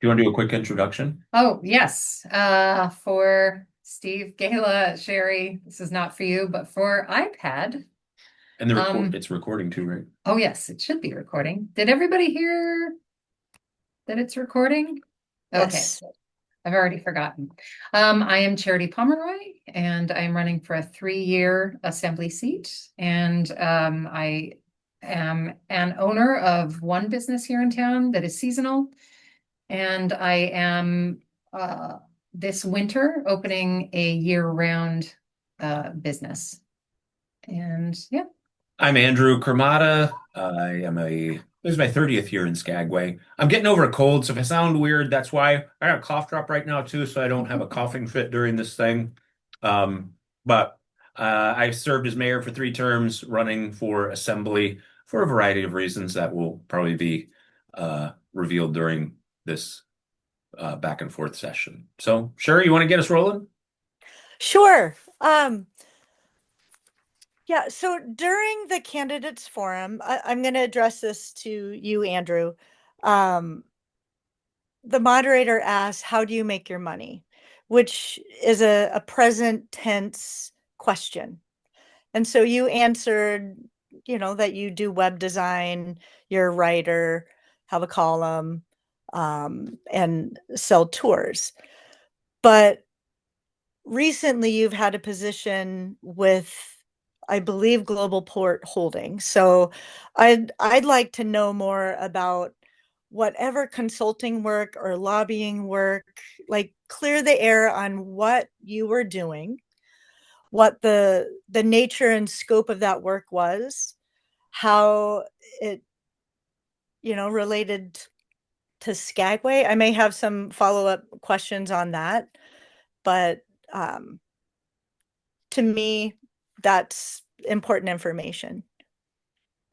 you want to do a quick introduction? Oh, yes. For Steve, Gayla, Sherry, this is not for you, but for iPad. And Um, it's recording too, right? oh yes, it should be recording. Did everybody hear that it's recording? Okay, Yes. I've already forgotten. I am Charity Pomeroy, and I'm running for a 3-year assembly seat. And I am an owner of one business here in town that is seasonal. And I am this winter opening a year-round business. And yeah. I'm Andrew Cremata. This is my 30th year in Skagway. I'm getting over a cold, so if I sound weird, that's why. I got a cough drop right now too, so I don't have a coughing fit during this thing. Um, but I've served as mayor for 3 terms, running for assembly for a variety of reasons that will probably be revealed during this back and forth session. So, sure, you want to get us rolling? Sure. Yeah, so during the candidates forum, I'm going to address this to you, Andrew. Um, the moderator asked, how do you make your money? Which is a present tense question. And so you answered, that you do web design, you're a writer, have a column, and sell tours. But recently you've had a position with, I believe, Global Port Holding. So I'd like to know more about whatever consulting work or lobbying work, like clear the air on what you were doing, what the nature and scope of that work was, how it, related to Skagway. I may have some follow-up questions on that, but um to me, that's important information.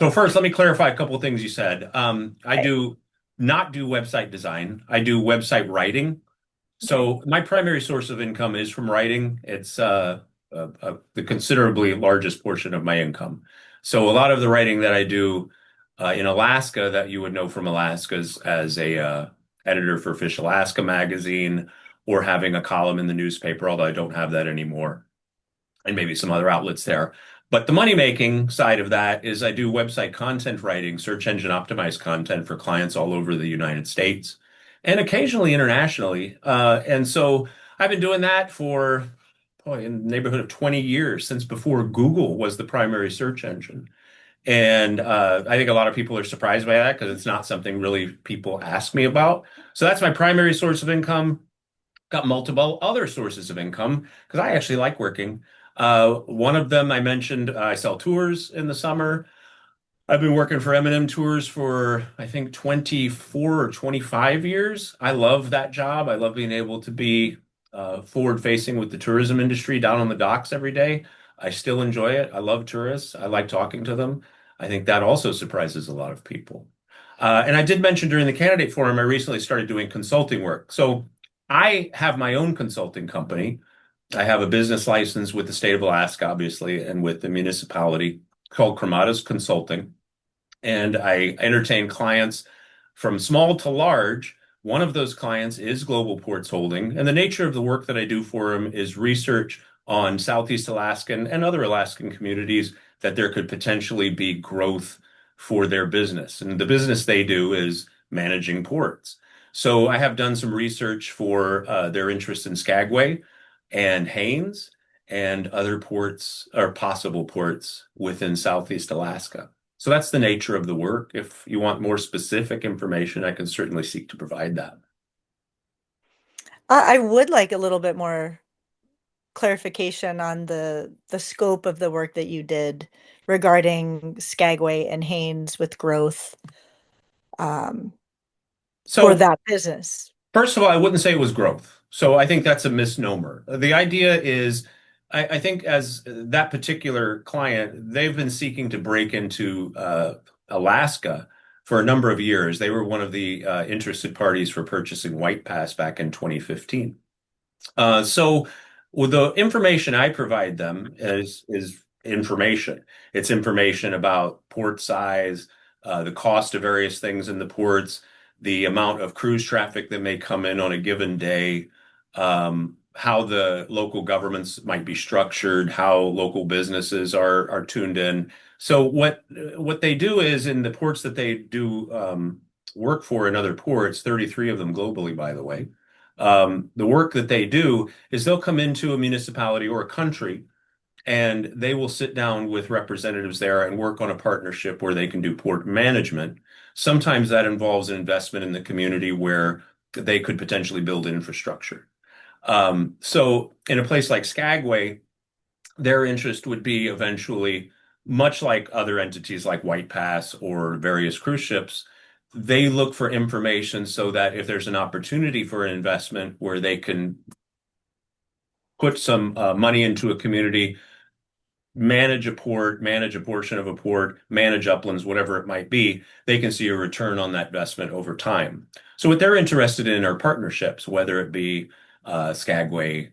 So first, let me clarify a couple of things you said. I Okay. do not do website design. I do website writing. Okay. So my primary source of income is from writing. It's the considerably largest portion of my income. So a lot of the writing that I do in Alaska that you would know from Alaska as a editor for Fish Alaska magazine or having a column in the newspaper, although I don't have that anymore, and maybe some other outlets there. But the money-making side of that is I do website content writing, search engine optimized content for clients all over the United States and occasionally internationally. And so I've been doing that for in the neighborhood of 20 years, since before Google was the primary search engine. And I think a lot of people are surprised by that because it's not something really people ask me about. So that's my primary source of income. Got multiple other sources of income because I actually like working. One of them I mentioned, I sell tours in the summer. I've been working for M&M Tours for I think 24 or 25 years. I love that job. I love being able to be forward facing with the tourism industry down on the docks every day. I still enjoy it. I love tourists. I like talking to them. I think that also surprises a lot of people. And I did mention during the candidate forum, I recently started doing consulting work. So I have my own consulting company. I have a business license with the state of Alaska, obviously, and with the municipality called Cremata's Consulting. And I entertain clients from small to large. One of those clients is Global Ports Holding, and the nature of the work that I do for them is research on Southeast Alaskan and other Alaskan communities that there could potentially be growth for their business. And the business they do is managing ports. So I have done some research for their interest in Skagway and Haines and other ports or possible ports within Southeast Alaska. So that's the nature of the work. If you want more specific information, I can certainly seek to provide that. I would like a little bit more clarification on the scope of the work that you did regarding Skagway and Haines with growth um, for So that business. first of all, I wouldn't say it was growth. So I think that's a misnomer. The idea is, I think as that particular client, they've been seeking to break into Alaska for a number of years. They were one of the interested parties for purchasing White Pass back in 2015. So with the information I provide them is information. It's information about port size, the cost of various things in the ports, the amount of cruise traffic that may come in on a given day, how the local governments might be structured, how local businesses are tuned in. So what they do is in the ports that they do work for in other ports, 33 of them globally, by the way. The work that they do is they'll come into a municipality or a country and they will sit down with representatives there and work on a partnership where they can do port management. Sometimes that involves an investment in the community where they could potentially build infrastructure. So in a place like Skagway, their interest would be eventually, much like other entities like White Pass or various cruise ships, they look for information so that if there's an opportunity for an investment where they can put some money into a community, manage a port, manage a portion of a port, manage uplands, whatever it might be, they can see a return on that investment over time. So what they're interested in are partnerships, whether it be Skagway,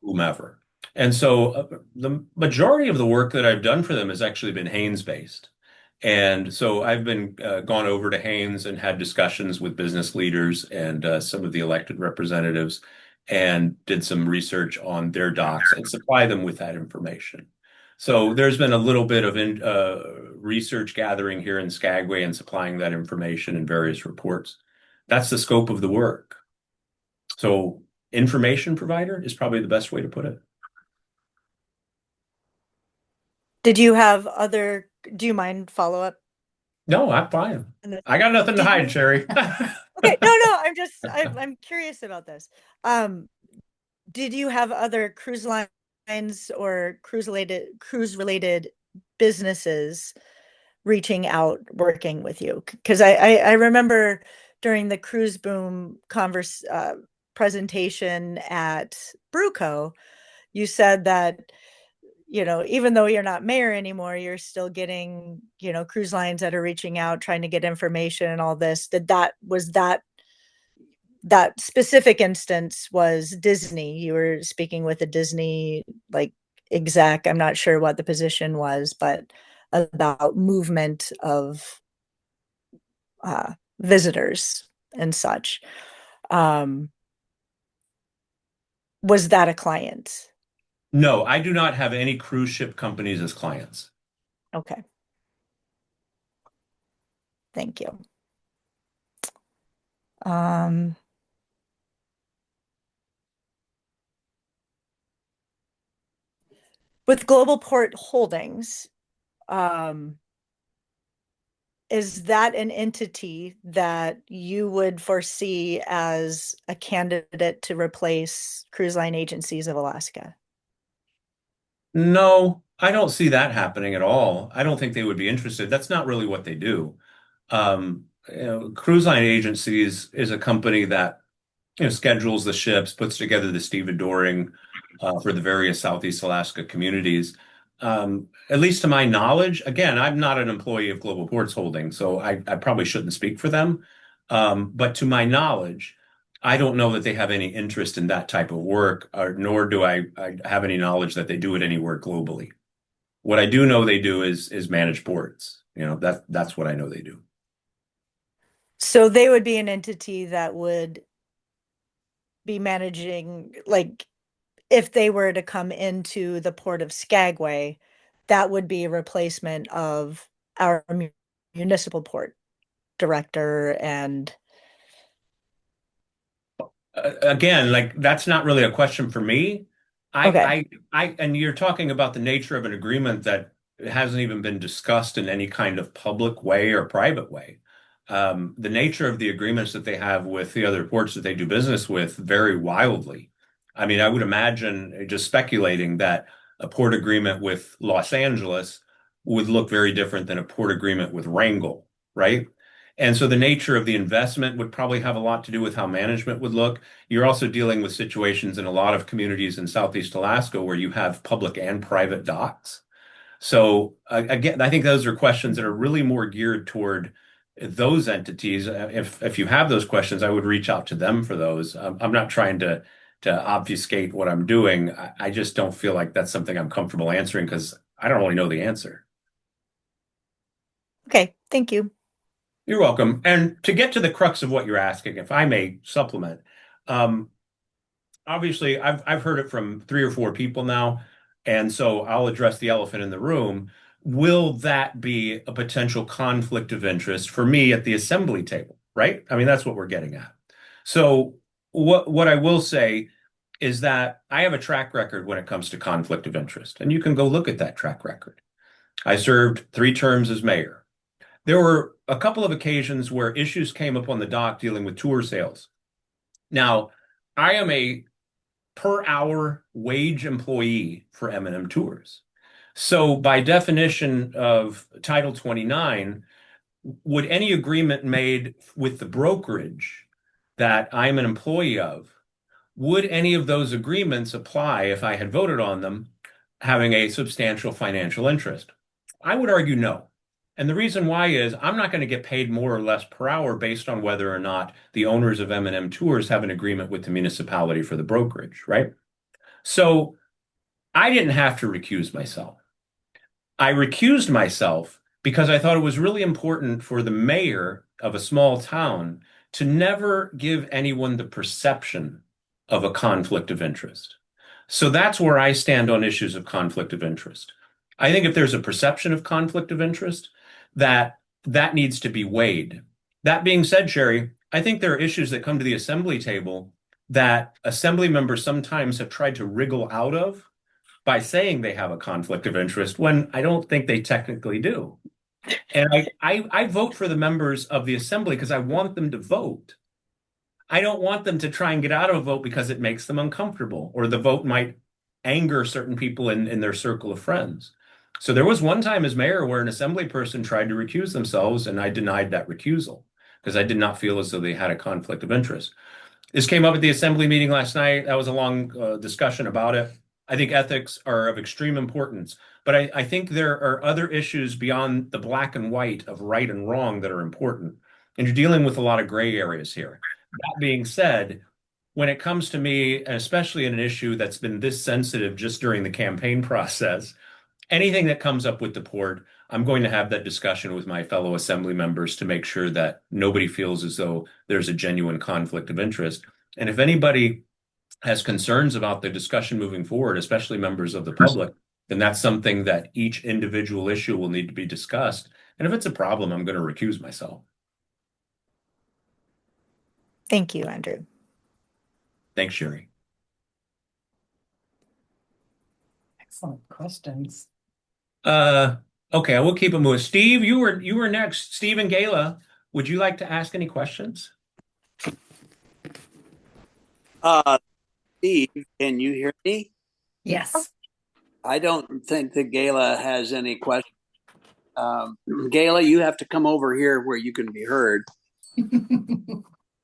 whomever. And so the majority of the work that I've done for them has actually been Haynes based. And so I've been gone over to Haynes and had discussions with business leaders and some of the elected representatives and did some research on their docs and supply them with that information. So there's been a little bit of research gathering here in Skagway and supplying that information in various reports. That's the scope of the work. So information provider is probably the best way to put it. Did you have other, do you mind follow up? No, I'm fine. I got nothing to hide, Sherry. Okay, no, I'm curious about this. Did you have other cruise lines or cruise related businesses reaching out, working with you? Because I remember during the cruise boom presentation at Brewco, you said that, even though you're not mayor anymore, you're still getting, cruise lines that are reaching out, trying to get information and all this. That specific instance was Disney. You were speaking with a Disney like exec. I'm not sure what the position was, but about movement of visitors and such. Was that a client? No, I do not have any cruise ship companies as clients. Okay. Thank you. With Global Port Holdings, is that an entity that you would foresee as a candidate to replace Cruise Line Agencies of Alaska? No, I don't see that happening at all. I don't think they would be interested. That's not really what they do. Cruise Line Agencies is a company that schedules the ships, puts together the stevedoring for the various Southeast Alaska communities. At least to my knowledge, again, I'm not an employee of Global Ports Holdings, so I probably shouldn't speak for them. But to my knowledge, I don't know that they have any interest in that type of work, nor do I have any knowledge that they do it anywhere globally. What I do know they do is manage ports. That's what I know they do. So they would be an entity that would be managing, like, if they were to come into the port of Skagway, that would be a replacement of our municipal port director. And Again, like that's not really a question for me. okay. And you're talking about the nature of an agreement that hasn't even been discussed in any kind of public way or private way. The nature of the agreements that they have with the other ports that they do business with vary wildly. I mean, I would imagine, just speculating, that a port agreement with Los Angeles would look very different than a port agreement with Wrangell, right? And so the nature of the investment would probably have a lot to do with how management would look. You're also dealing with situations in a lot of communities in Southeast Alaska where you have public and private docks. So again, I think those are questions that are really more geared toward those entities. If you have those questions, I would reach out to them for those. I'm not trying to obfuscate what I'm doing. I just don't feel like that's something I'm comfortable answering because I don't really know the answer. Okay, thank you. You're welcome. And to get to the crux of what you're asking, if I may supplement, um, obviously I've heard it from three or four people now, and so I'll address the elephant in the room. Will that be a potential conflict of interest for me at the assembly table, right? I mean, that's what we're getting at. So what I will say is that I have a track record when it comes to conflict of interest, and you can go look at that track record. I served 3 terms as mayor. There were a couple of occasions where issues came up on the dock dealing with tour sales. Now, I am a per hour wage employee for M&M Tours. So by definition of Title 29, would any agreement made with the brokerage that I'm an employee of, would any of those agreements apply if I had voted on them, having a substantial financial interest? I would argue no. And the reason why is I'm not going to get paid more or less per hour based on whether or not the owners of M&M Tours have an agreement with the municipality for the brokerage, right? So I didn't have to recuse myself. I recused myself because I thought it was really important for the mayor of a small town to never give anyone the perception of a conflict of interest. So that's where I stand on issues of conflict of interest. I think if there's a perception of conflict of interest, that needs to be weighed. That being said, Sherry, I think there are issues that come to the assembly table that assembly members sometimes have tried to wriggle out of by saying they have a conflict of interest when I don't think they technically do. And I vote for the members of the assembly because I want them to vote. I don't want them to try and get out of a vote because it makes them uncomfortable or the vote might anger certain people in their circle of friends. So there was one time as mayor where an assembly person tried to recuse themselves and I denied that recusal because I did not feel as though they had a conflict of interest. This came up at the assembly meeting last night. That was a long discussion about it. I think ethics are of extreme importance, but I think there are other issues beyond the black and white of right and wrong that are important. And you're dealing with a lot of gray areas here. That being said, when it comes to me, and especially in an issue that's been this sensitive just during the campaign process, anything that comes up with the port, I'm going to have that discussion with my fellow assembly members to make sure that nobody feels as though there's a genuine conflict of interest. And if anybody has concerns about the discussion moving forward, especially members of the public, then that's something that each individual issue will need to be discussed. And if it's a problem, I'm going to recuse myself. Thank you, Andrew. Thanks, Sherry. Excellent questions. Okay, I will keep it moving. Steve, you were next. Steve and Gayla, would you like to ask any questions? Steve, can you hear me? Yes. I don't think that Gayla has any questions. Gayla, you have to come over here where you can be heard.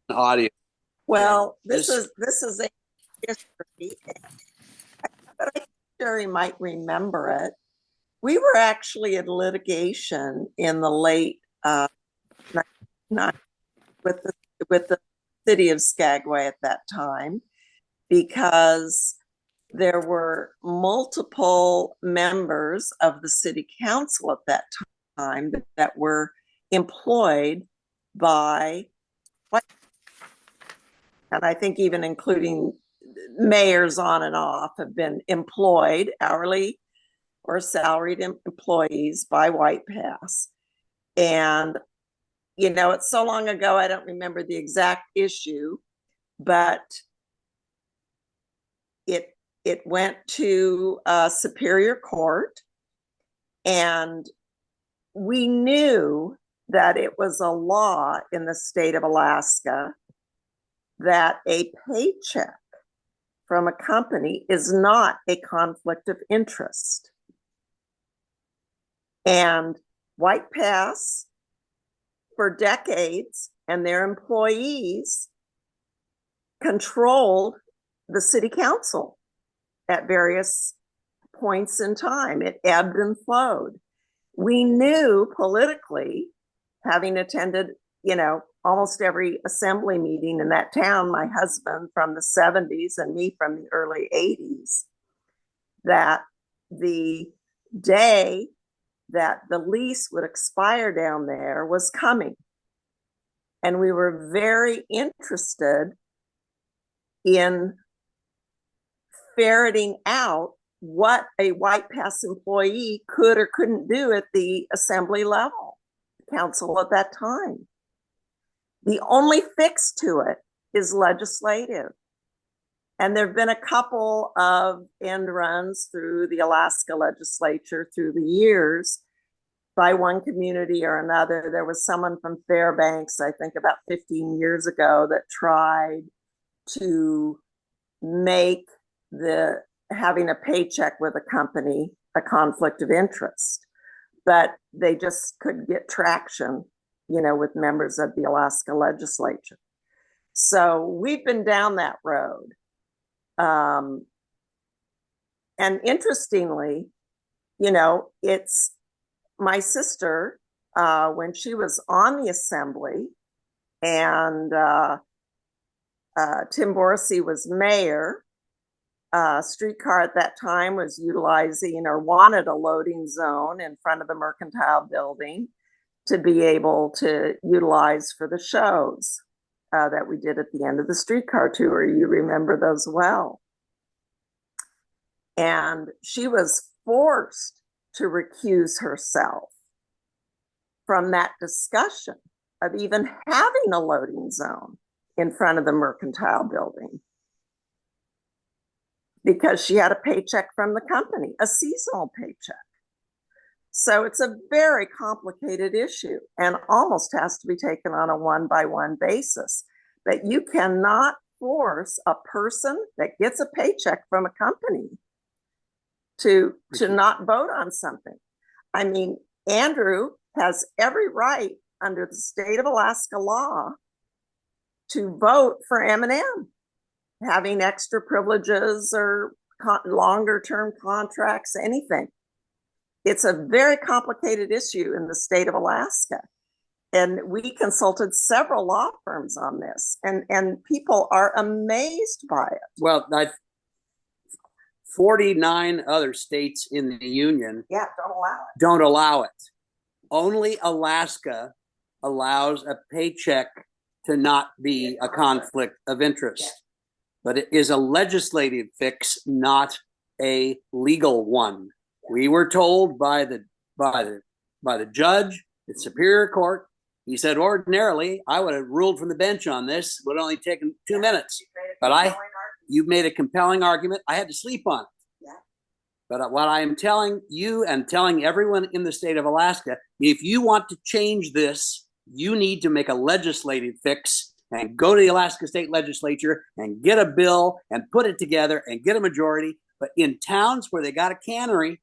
Audio. Well, this is a history, but I think Jerry might remember it. We were actually in litigation in the late 1990s with the city of Skagway at that time because there were multiple members of the city council at that time that were employed by, and I think even including mayors on and off, have been employed, hourly or salaried employees by White Pass. And, you know, it's so long ago, I don't remember the exact issue, but it went to Superior Court, and we knew that it was a law in the state of Alaska that a paycheck from a company is not a conflict of interest. And White Pass, for decades, and their employees controlled the city council at various points in time. It ebbed and flowed. We knew politically, having attended, you know, almost every assembly meeting in that town, my husband from the 70s and me from the early 80s, that the day that the lease would expire down there was coming. And we were very interested in ferreting out what a White Pass employee could or couldn't do at the assembly level, council at that time. The only fix to it is legislative. And there have been a couple of end runs through the Alaska legislature through the years by one community or another. There was someone from Fairbanks, I think about 15 years ago, that tried to make the having a paycheck with a company a conflict of interest, but they just couldn't get traction, with members of the Alaska legislature. So we've been down that road. And interestingly, it's my sister, when she was on the assembly and Tim Borsey was mayor, Streetcar at that time was utilizing or wanted a loading zone in front of the Mercantile building to be able to utilize for the shows that we did at the end of the Streetcar tour. You remember those well. And she was forced to recuse herself from that discussion of even having a loading zone in front of the Mercantile building, because she had a paycheck from the company, a seasonal paycheck. So it's a very complicated issue and almost has to be taken on a one-by-one basis. But you cannot force a person that gets a paycheck from a company to not vote on something. I mean, Andrew has every right under the state of Alaska law to vote for M&M, having extra privileges or longer term contracts, anything. It's a very complicated issue in the state of Alaska. And we consulted several law firms on this, and people are amazed by it. Well, 49 other states in the union don't allow it. Only Alaska allows a paycheck to not be a conflict of interest. But it is a legislative fix, not a legal one. We were told by the judge at Superior Court. He said, ordinarily, I would have ruled from the bench on this. It would only taken 2 minutes. But you made a compelling argument. I had to sleep on it. Yeah. But what I am telling you and telling everyone in the state of Alaska, if you want to change this, you need to make a legislative fix and go to the Alaska State Legislature and get a bill and put it together and get a majority. But in towns where they got a cannery,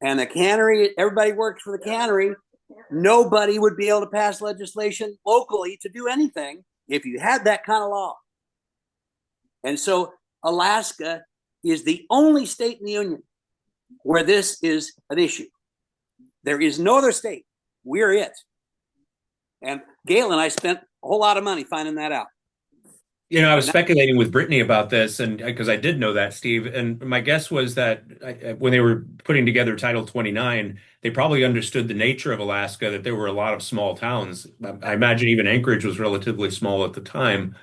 and the cannery, everybody works for the cannery, nobody would be able to pass legislation locally to do anything if you had that kind of law. And so Alaska is the only state in the union where this is an issue. There is no other state. We're it. And Gail and I spent a whole lot of money finding that out. I was speculating with Brittany about this, and because I did know that, Steve, and my guess was that when they were putting together Title 29, they probably understood the nature of Alaska, that there were a lot of small towns. I imagine even Anchorage was relatively small at the time,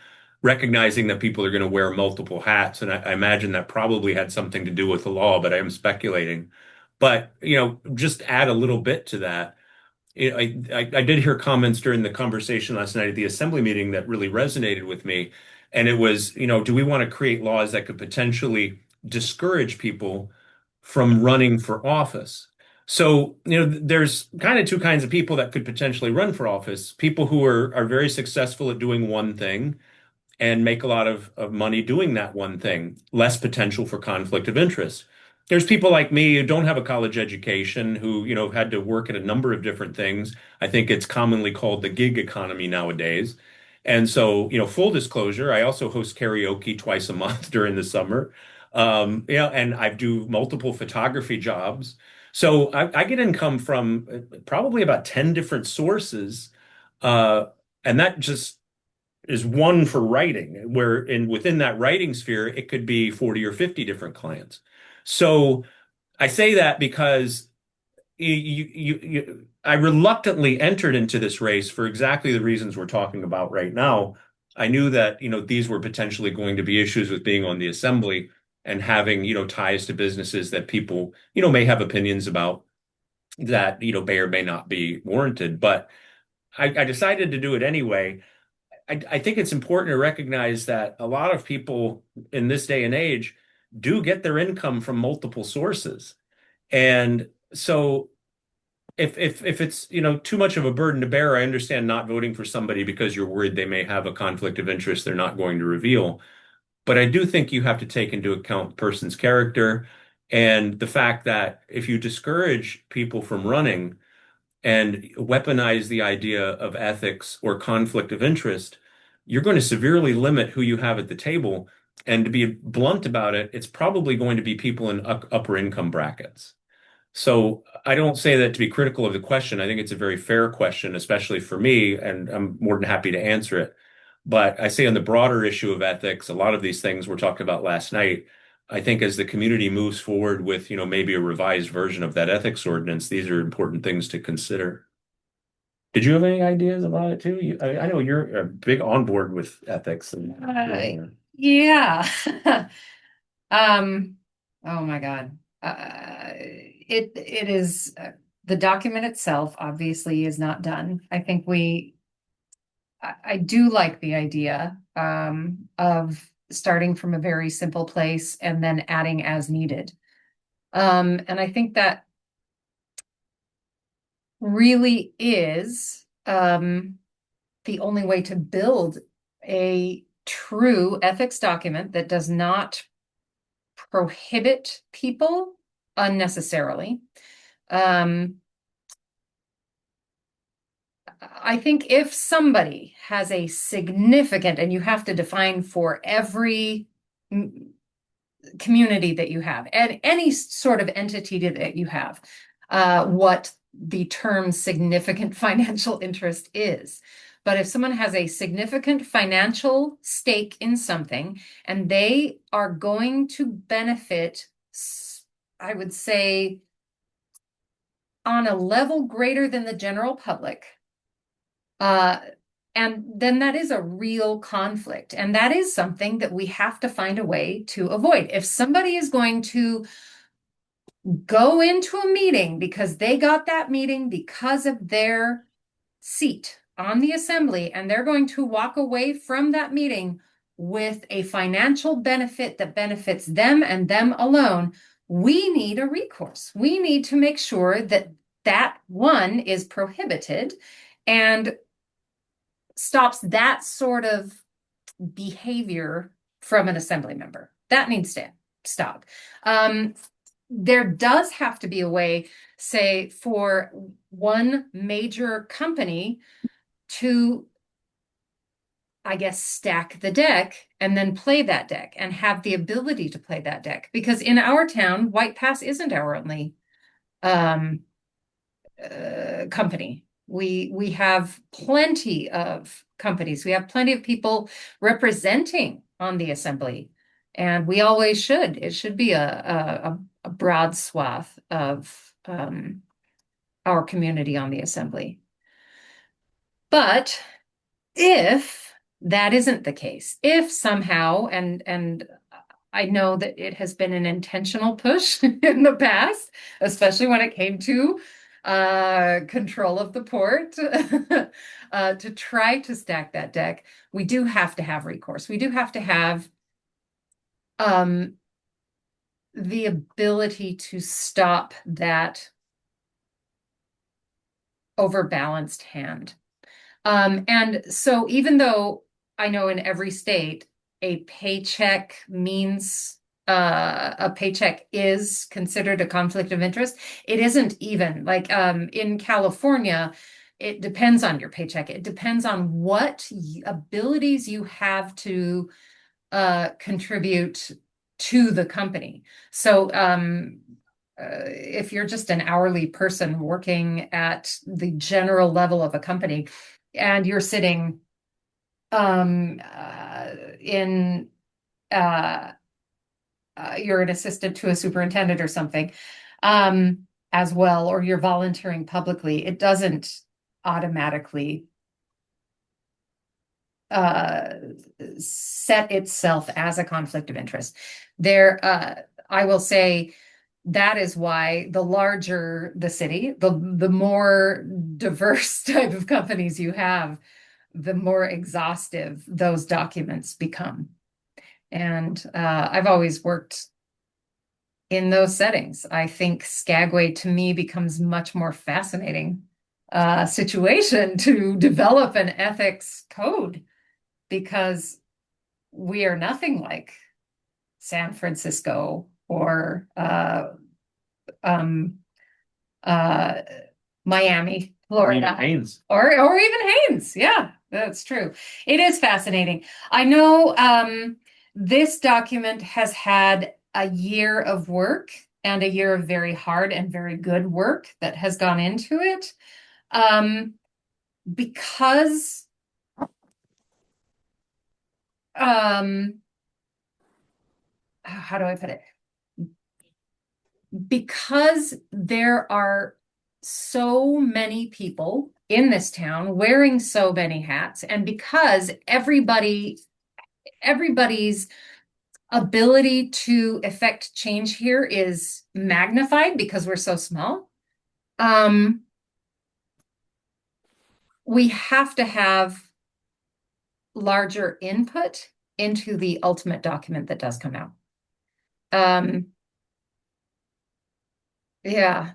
recognizing that people are going to wear multiple hats. And I imagine that probably had something to do with the law, but I am speculating. But, just add a little bit to that. I did hear comments during the conversation last night at the assembly meeting that really resonated with me. And it was, do we want to create laws that could potentially discourage people from running for office? So, there's kind of two kinds of people that could potentially run for office. People who are very successful at doing one thing and make a lot of money doing that one thing, less potential for conflict of interest. There's people like me who don't have a college education, who, have had to work at a number of different things. I think it's commonly called the gig economy nowadays. And so, full disclosure, I also host karaoke twice a month during the summer. And I do multiple photography jobs. So I get income from probably about 10 different sources. And that just is one for writing, where within that writing sphere, it could be 40 or 50 different clients. So I say that because I reluctantly entered into this race for exactly the reasons we're talking about right now. I knew that, these were potentially going to be issues with being on the assembly and having, ties to businesses that people, may have opinions about that, may or may not be warranted. But I decided to do it anyway. I think it's important to recognize that a lot of people in this day and age do get their income from multiple sources. And so if it's, too much of a burden to bear, I understand not voting for somebody because you're worried they may have a conflict of interest they're not going to reveal. But I do think you have to take into account the person's character and the fact that if you discourage people from running and weaponize the idea of ethics or conflict of interest, you're going to severely limit who you have at the table. And to be blunt about it, it's probably going to be people in upper income brackets. So I don't say that to be critical of the question. I think it's a very fair question, especially for me, and I'm more than happy to answer it. But I say on the broader issue of ethics, a lot of these things we're talking about last night, I think as the community moves forward with, maybe a revised version of that ethics ordinance, these are important things to consider. Did you have any ideas about it too? I know you're a big on board with ethics Yeah. Oh my God. It is the document itself obviously is not done. I think I do like the idea of starting from a very simple place and then adding as needed. And I think that really is the only way to build a true ethics document that does not prohibit people unnecessarily. I think if somebody has a significant, and you have to define for every community that you have, and any sort of entity that you have, what the term significant financial interest is. But if someone has a significant financial stake in something and they are going to benefit, I would say, on a level greater than the general public, and then that is a real conflict. And that is something that we have to find a way to avoid. If somebody is going to go into a meeting because they got that meeting because of their seat on the assembly, and they're going to walk away from that meeting with a financial benefit that benefits them and them alone, we need a recourse. We need to make sure that that one is prohibited and stops that sort of behavior from an assembly member. That needs to stop. There does have to be a way, say, for one major company to, I guess, stack the deck and then play that deck and have the ability to play that deck. Because in our town, White Pass isn't our only company. We have plenty of companies. We have plenty of people representing on the assembly, and we always should. It should be a broad swath of our community on the assembly. But if that isn't the case, if somehow, and I know that it has been an intentional push in the past, especially when it came to control of the port, to try to stack that deck, we do have to have recourse. We do have to have the ability to stop that overbalanced hand. And so even though I know in every state a paycheck means a paycheck is considered a conflict of interest, it isn't even like in California, it depends on your paycheck. It depends on what abilities you have to contribute to the company. So if you're just an hourly person working at the general level of a company and you're sitting in you're an assistant to a superintendent or something, as well, or you're volunteering publicly, it doesn't automatically set itself as a conflict of interest. I will say that is why the larger the city, the more diverse type of companies you have, the more exhaustive those documents become. And I've always worked in those settings. I think Skagway to me becomes much more fascinating situation to develop an ethics code, because we are nothing like San Francisco or Miami, Florida, Haynes. or even Haynes. Yeah, that's true. It is fascinating. I know this document has had a year of work and a year of very hard and very good work that has gone into it. Because how do I put it? Because there are so many people in this town wearing so many hats, and because everybody's ability to affect change here is magnified because we're so small, we have to have larger input into the ultimate document that does come out. Yeah,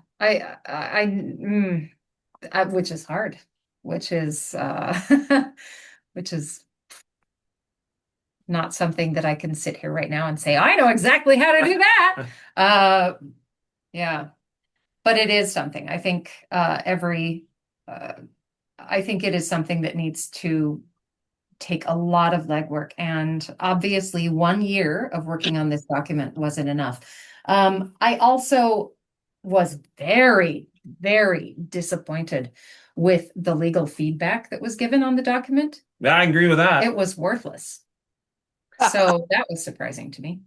which is hard, which is which is not something that I can sit here right now and say, I know exactly how to do that. Yeah, but it is something. I think I think it is something that needs to take a lot of legwork, and obviously 1 year of working on this document wasn't enough. I also was very, very disappointed with the legal feedback that was given on the document. Yeah, I agree with that. It was worthless. So that was surprising to me.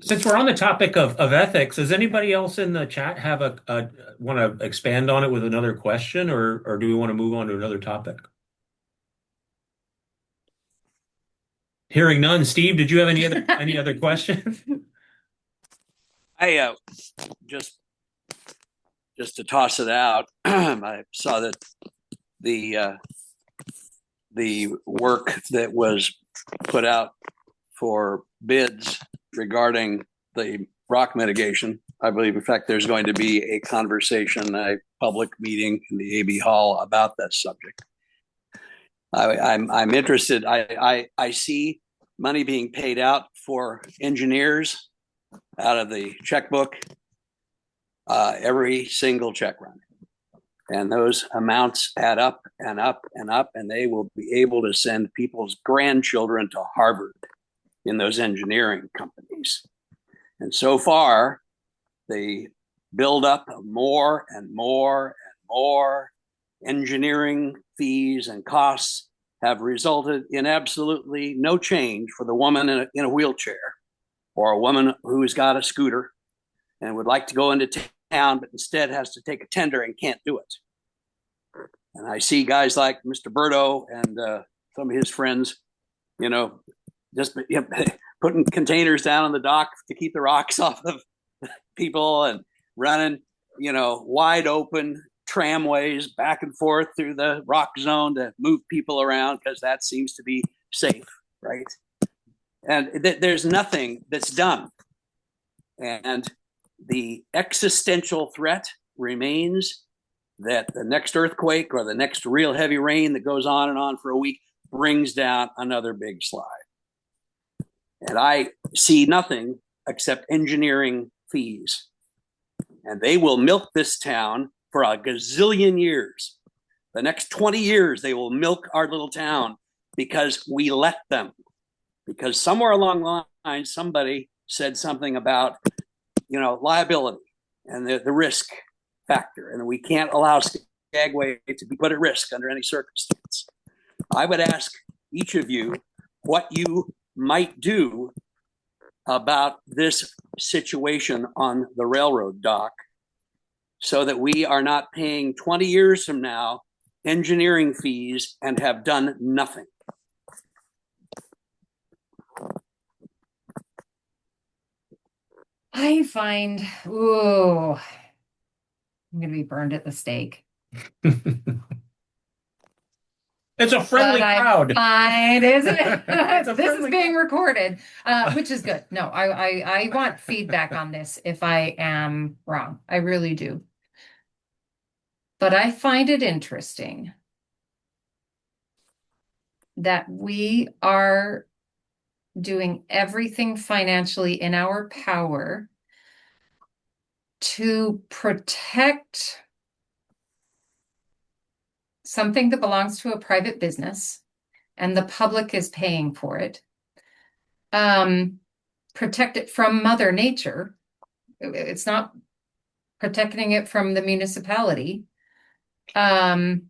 Since we're on the topic of ethics, does anybody else in the chat have want to expand on it with another question, or do we want to move on to another topic? Hearing none. Steve, did you have any other questions? I just to toss it out, I saw that the work that was put out for bids regarding the rock mitigation, I believe, in fact, there's going to be a conversation, a public meeting in the AB Hall about that subject. I'm interested. I see money being paid out for engineers out of the checkbook, every single check run. And those amounts add up and up and up, and they will be able to send people's grandchildren to Harvard in those engineering companies. And so far, the buildup of more and more and more engineering fees and costs have resulted in absolutely no change for the woman in a wheelchair, or a woman who's got a scooter and would like to go into town, but instead has to take a tender and can't do it. And I see guys like Mr. Berto and some of his friends, just putting containers down on the dock to keep the rocks off of people, and running, wide open tramways back and forth through the rock zone to move people around, because that seems to be safe, right? And there's nothing that's done. And the existential threat remains that the next earthquake or the next real heavy rain that goes on and on for a week brings down another big slide. And I see nothing except engineering fees. And they will milk this town for a gazillion years. The next 20 years, they will milk our little town because we let them. Because somewhere along the line, somebody said something about, liability and the risk factor, and we can't allow Skagway to be put at risk under any circumstance. I would ask each of you what you might do about this situation on the railroad dock so that we are not paying 20 years from now engineering fees and have done nothing. I find, ooh, I'm gonna be burned at the stake. It's a friendly But I crowd. find, isn't it? It's a This is friendly being recorded, which is good. No, I want feedback on this if I am wrong. I really do. But I find it interesting that we are doing everything financially in our power to protect something that belongs to a private business and the public is paying for it. Protect it from Mother Nature. It's not protecting it from the municipality. I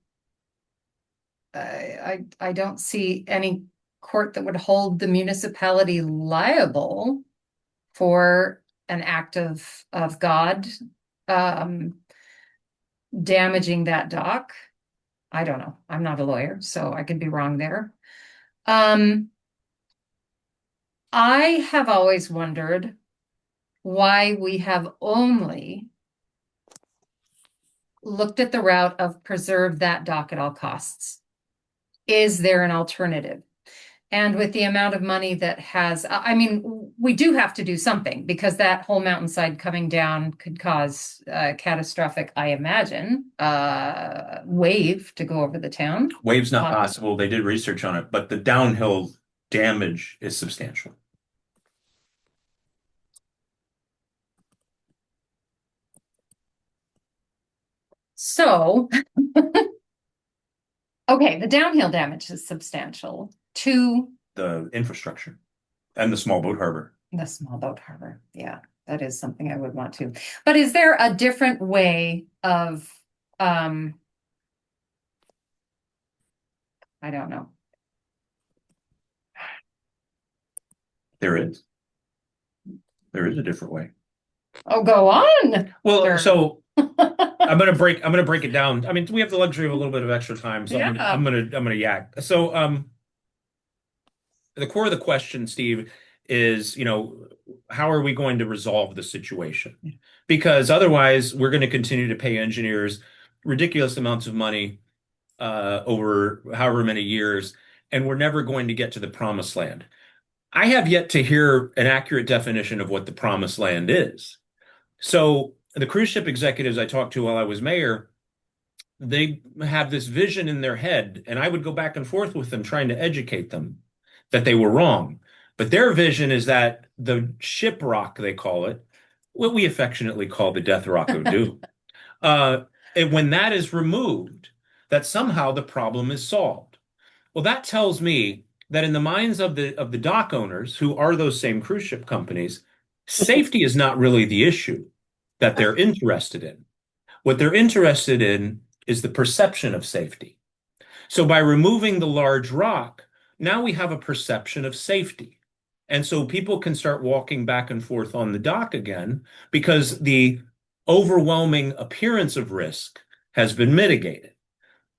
don't see any court that would hold the municipality liable for an act of God damaging that dock. I don't know. I'm not a lawyer, so I could be wrong there. I have always wondered why we have only looked at the route of preserve that dock at all costs. Is there an alternative? And with the amount of money that has, I mean, we do have to do something because that whole mountainside coming down could cause catastrophic, I imagine, wave to go over the town. Wave's not possible. They did research on it, but the downhill damage is substantial. So, okay, the downhill damage is substantial to The infrastructure and the small boat harbor. the small boat harbor. Yeah, that is something I would want to. But is there a different way of, I don't know. There is. There is a different way. Oh, go on. Well, Sure. so I'm gonna break it down. I mean, we have the luxury of a little bit of extra time, so Yeah. I'm gonna yak. So the core of the question, Steve, is, how are we going to resolve the situation? Because otherwise we're going to continue to pay engineers ridiculous amounts of money over however many years, and we're never going to get to the promised land. I have yet to hear an accurate definition of what the promised land is. So the cruise ship executives I talked to while I was mayor, they have this vision in their head, and I would go back and forth with them trying to educate them that they were wrong. But their vision is that the ship rock, they call it, what we affectionately call the death rock of doom, and when that is removed, that somehow the problem is solved. Well, that tells me that in the minds of the dock owners, who are those same cruise ship companies, safety is not really the issue that they're interested in. What they're interested in is the perception of safety. So by removing the large rock, now we have a perception of safety. And so people can start walking back and forth on the dock again because the overwhelming appearance of risk has been mitigated.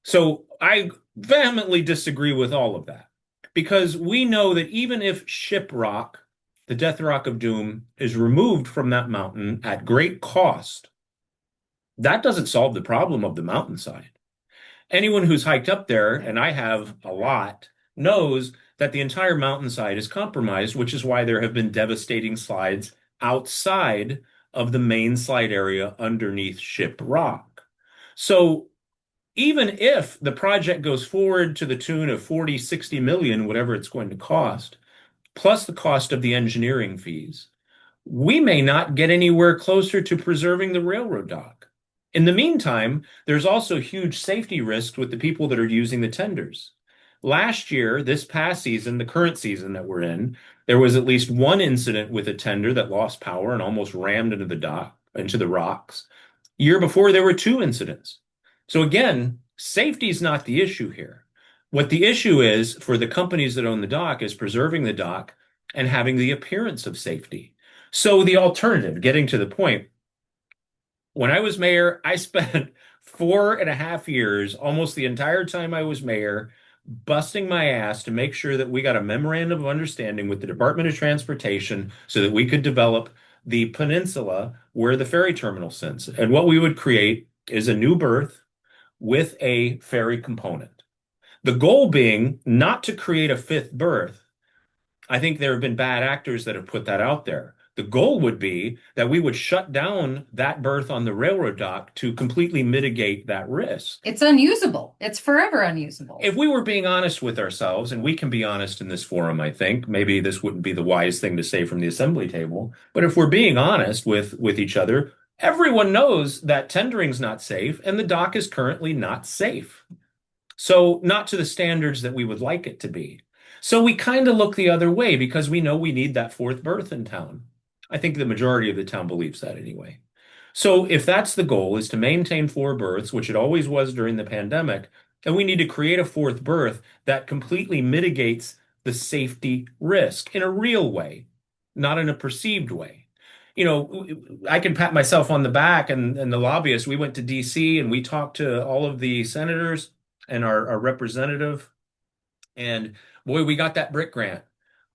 So I vehemently disagree with all of that, because we know that even if ship rock, the death rock of doom, is removed from that mountain at great cost, that doesn't solve the problem of the mountainside. Anyone who's hiked up there, and I have a lot, knows that the entire mountainside is compromised, which is why there have been devastating slides outside of the main slide area underneath ship rock. So even if the project goes forward to the tune of 40, 60 million, whatever it's going to cost, plus the cost of the engineering fees, we may not get anywhere closer to preserving the railroad dock. In the meantime, there's also huge safety risks with the people that are using the tenders. Last year, this past season, the current season that we're in, there was at least one incident with a tender that lost power and almost rammed into the dock, into the rocks. Year before, there were 2 incidents. So again, safety is not the issue here. What the issue is for the companies that own the dock is preserving the dock and having the appearance of safety. So the alternative, getting to the point, When I was mayor, I spent 4.5 years, almost the entire time I was mayor, busting my ass to make sure that we got a memorandum of understanding with the Department of Transportation so that we could develop the peninsula where the ferry terminal sits. And what we would create is a new berth with a ferry component. The goal being not to create a fifth berth. I think there have been bad actors that have put that out there. The goal would be that we would shut down that berth on the railroad dock to completely mitigate that risk. It's unusable. It's forever unusable. If we were being honest with ourselves, and we can be honest in this forum, I think, maybe this wouldn't be the wise thing to say from the assembly table, but if we're being honest with each other, everyone knows that tendering's not safe and the dock is currently not safe. So not to the standards that we would like it to be. So we kind of look the other way because we know we need that fourth berth in town. I think the majority of the town believes that anyway. So if that's the goal, is to maintain four berths, which it always was during the pandemic, and we need to create a fourth berth that completely mitigates the safety risk in a real way, not in a perceived way. You know, I can pat myself on the back and the lobbyists. We went to DC and we talked to all of the senators and our representative. And boy, we got that brick grant.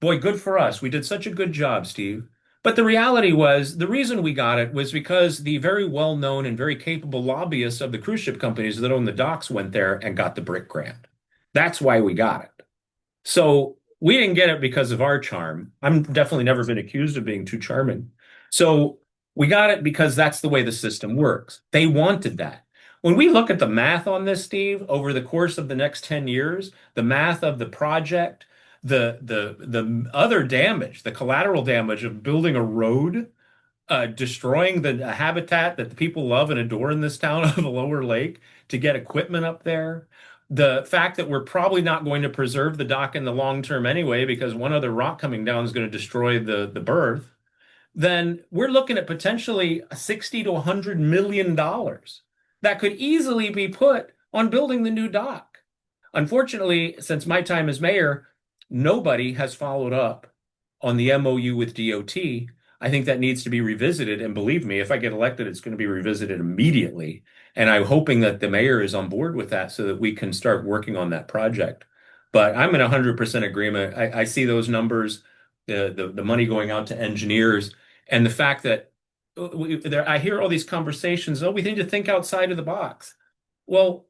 Boy, good for us. We did such a good job, Steve. But the reality was the reason we got it was because the very well-known and very capable lobbyists of the cruise ship companies that own the docks went there and got the brick grant. That's why we got it. So we didn't get it because of our charm. I'm definitely never been accused of being too charming. So we got it because that's the way the system works. They wanted that. When we look at the math on this, Steve, over the course of the next 10 years, the math of the project, the other damage, the collateral damage of building a road, destroying the habitat that the people love and adore in this town of the Lower Lake to get equipment up there. The fact that we're probably not going to preserve the dock in the long term anyway, because one other rock coming down is going to destroy the berth, then we're looking at potentially $60 to $100 million that could easily be put on building the new dock. Unfortunately, since my time as mayor, nobody has followed up on the MOU with DOT. I think that needs to be revisited. And believe me, if I get elected, it's going to be revisited immediately. And I'm hoping that the mayor is on board with that so that we can start working on that project. But I'm in 100% agreement. I see those numbers, the money going out to engineers, and the fact that I hear all these conversations, oh, we need to think outside of the box. Well,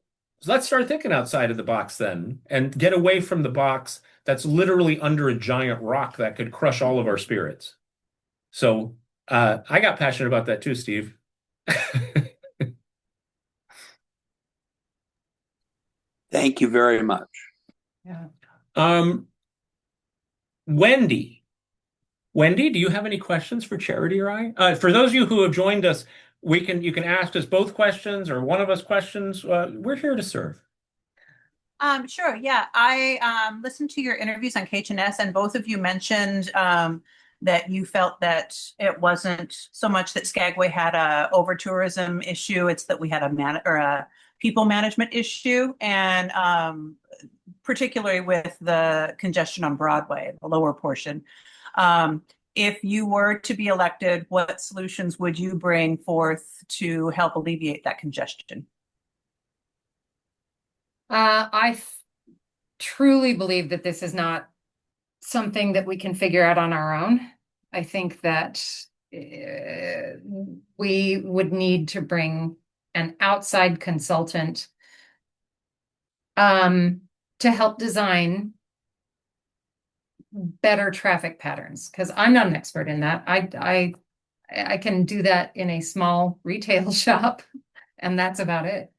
let's start thinking outside of the box then and get away from the box that's literally under a giant rock that could crush all of our spirits. So I got passionate about that too, Steve. Thank you very much. Yeah. Wendy, do you have any questions for Charity or I? For those of you who have joined us, you can ask us both questions or one of us questions. We're here to serve. Sure. Yeah. I listened to your interviews on KHNS, and both of you mentioned that you felt that it wasn't so much that Skagway had a over tourism issue, it's that we had a people management issue, and particularly with the congestion on Broadway, the lower portion. If you were to be elected, what solutions would you bring forth to help alleviate that congestion? I truly believe that this is not something that we can figure out on our own. I think that we would need to bring an outside consultant to help design better traffic patterns, because I'm not an expert in that. I can do that in a small retail shop, and that's about it.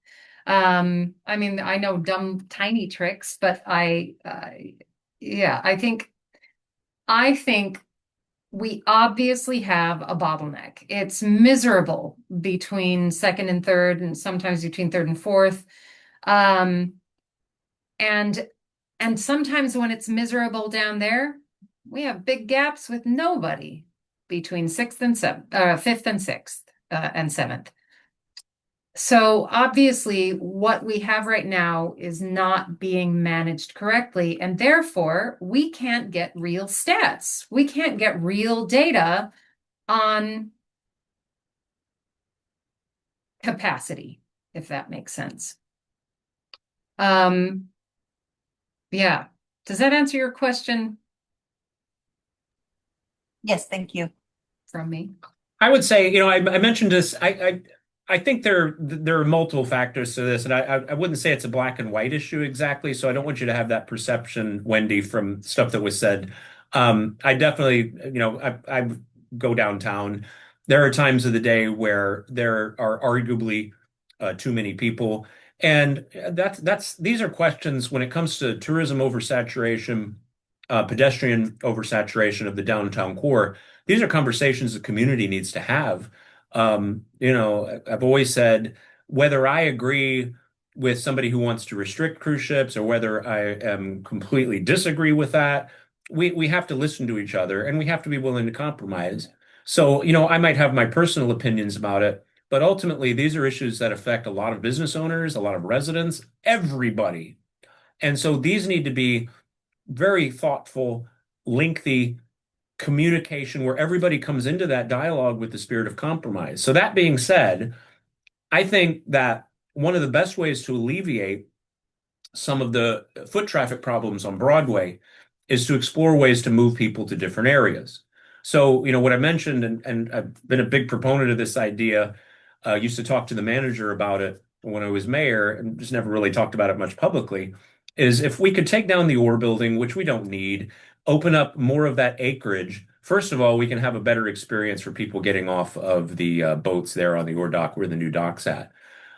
I mean, I know dumb, tiny tricks, but yeah, I think we obviously have a bottleneck. It's miserable between second and third, and sometimes between third and fourth. And sometimes when it's miserable down there, we have big gaps with nobody between fifth and sixth, and seventh. So obviously what we have right now is not being managed correctly, and therefore we can't get real stats. We can't get real data on capacity, if that makes sense. Yeah. Does that answer your question Yes, thank you. from me? I would say, I mentioned this. I think there are multiple factors to this, and I wouldn't say it's a black and white issue exactly. So I don't want you to have that perception, Wendy, from stuff that was said. I definitely, I go downtown. There are times of the day where there are arguably too many people, and that's these are questions when it comes to tourism oversaturation, pedestrian oversaturation of the downtown core. These are conversations the community needs to have. I've always said whether I agree with somebody who wants to restrict cruise ships or whether I am completely disagree with that, we have to listen to each other and we have to be willing to compromise. So, I might have my personal opinions about it, but ultimately these are issues that affect a lot of business owners, a lot of residents, everybody. And so these need to be very thoughtful, lengthy communication where everybody comes into that dialogue with the spirit of compromise. So that being said, I think that one of the best ways to alleviate some of the foot traffic problems on Broadway is to explore ways to move people to different areas. So, what I mentioned, and I've been a big proponent of this idea, used to talk to the manager about it when I was mayor and just never really talked about it much publicly, is if we could take down the Orr building, which we don't need, open up more of that acreage. First of all, we can have a better experience for people getting off of the boats there on the Orr dock where the new dock's at.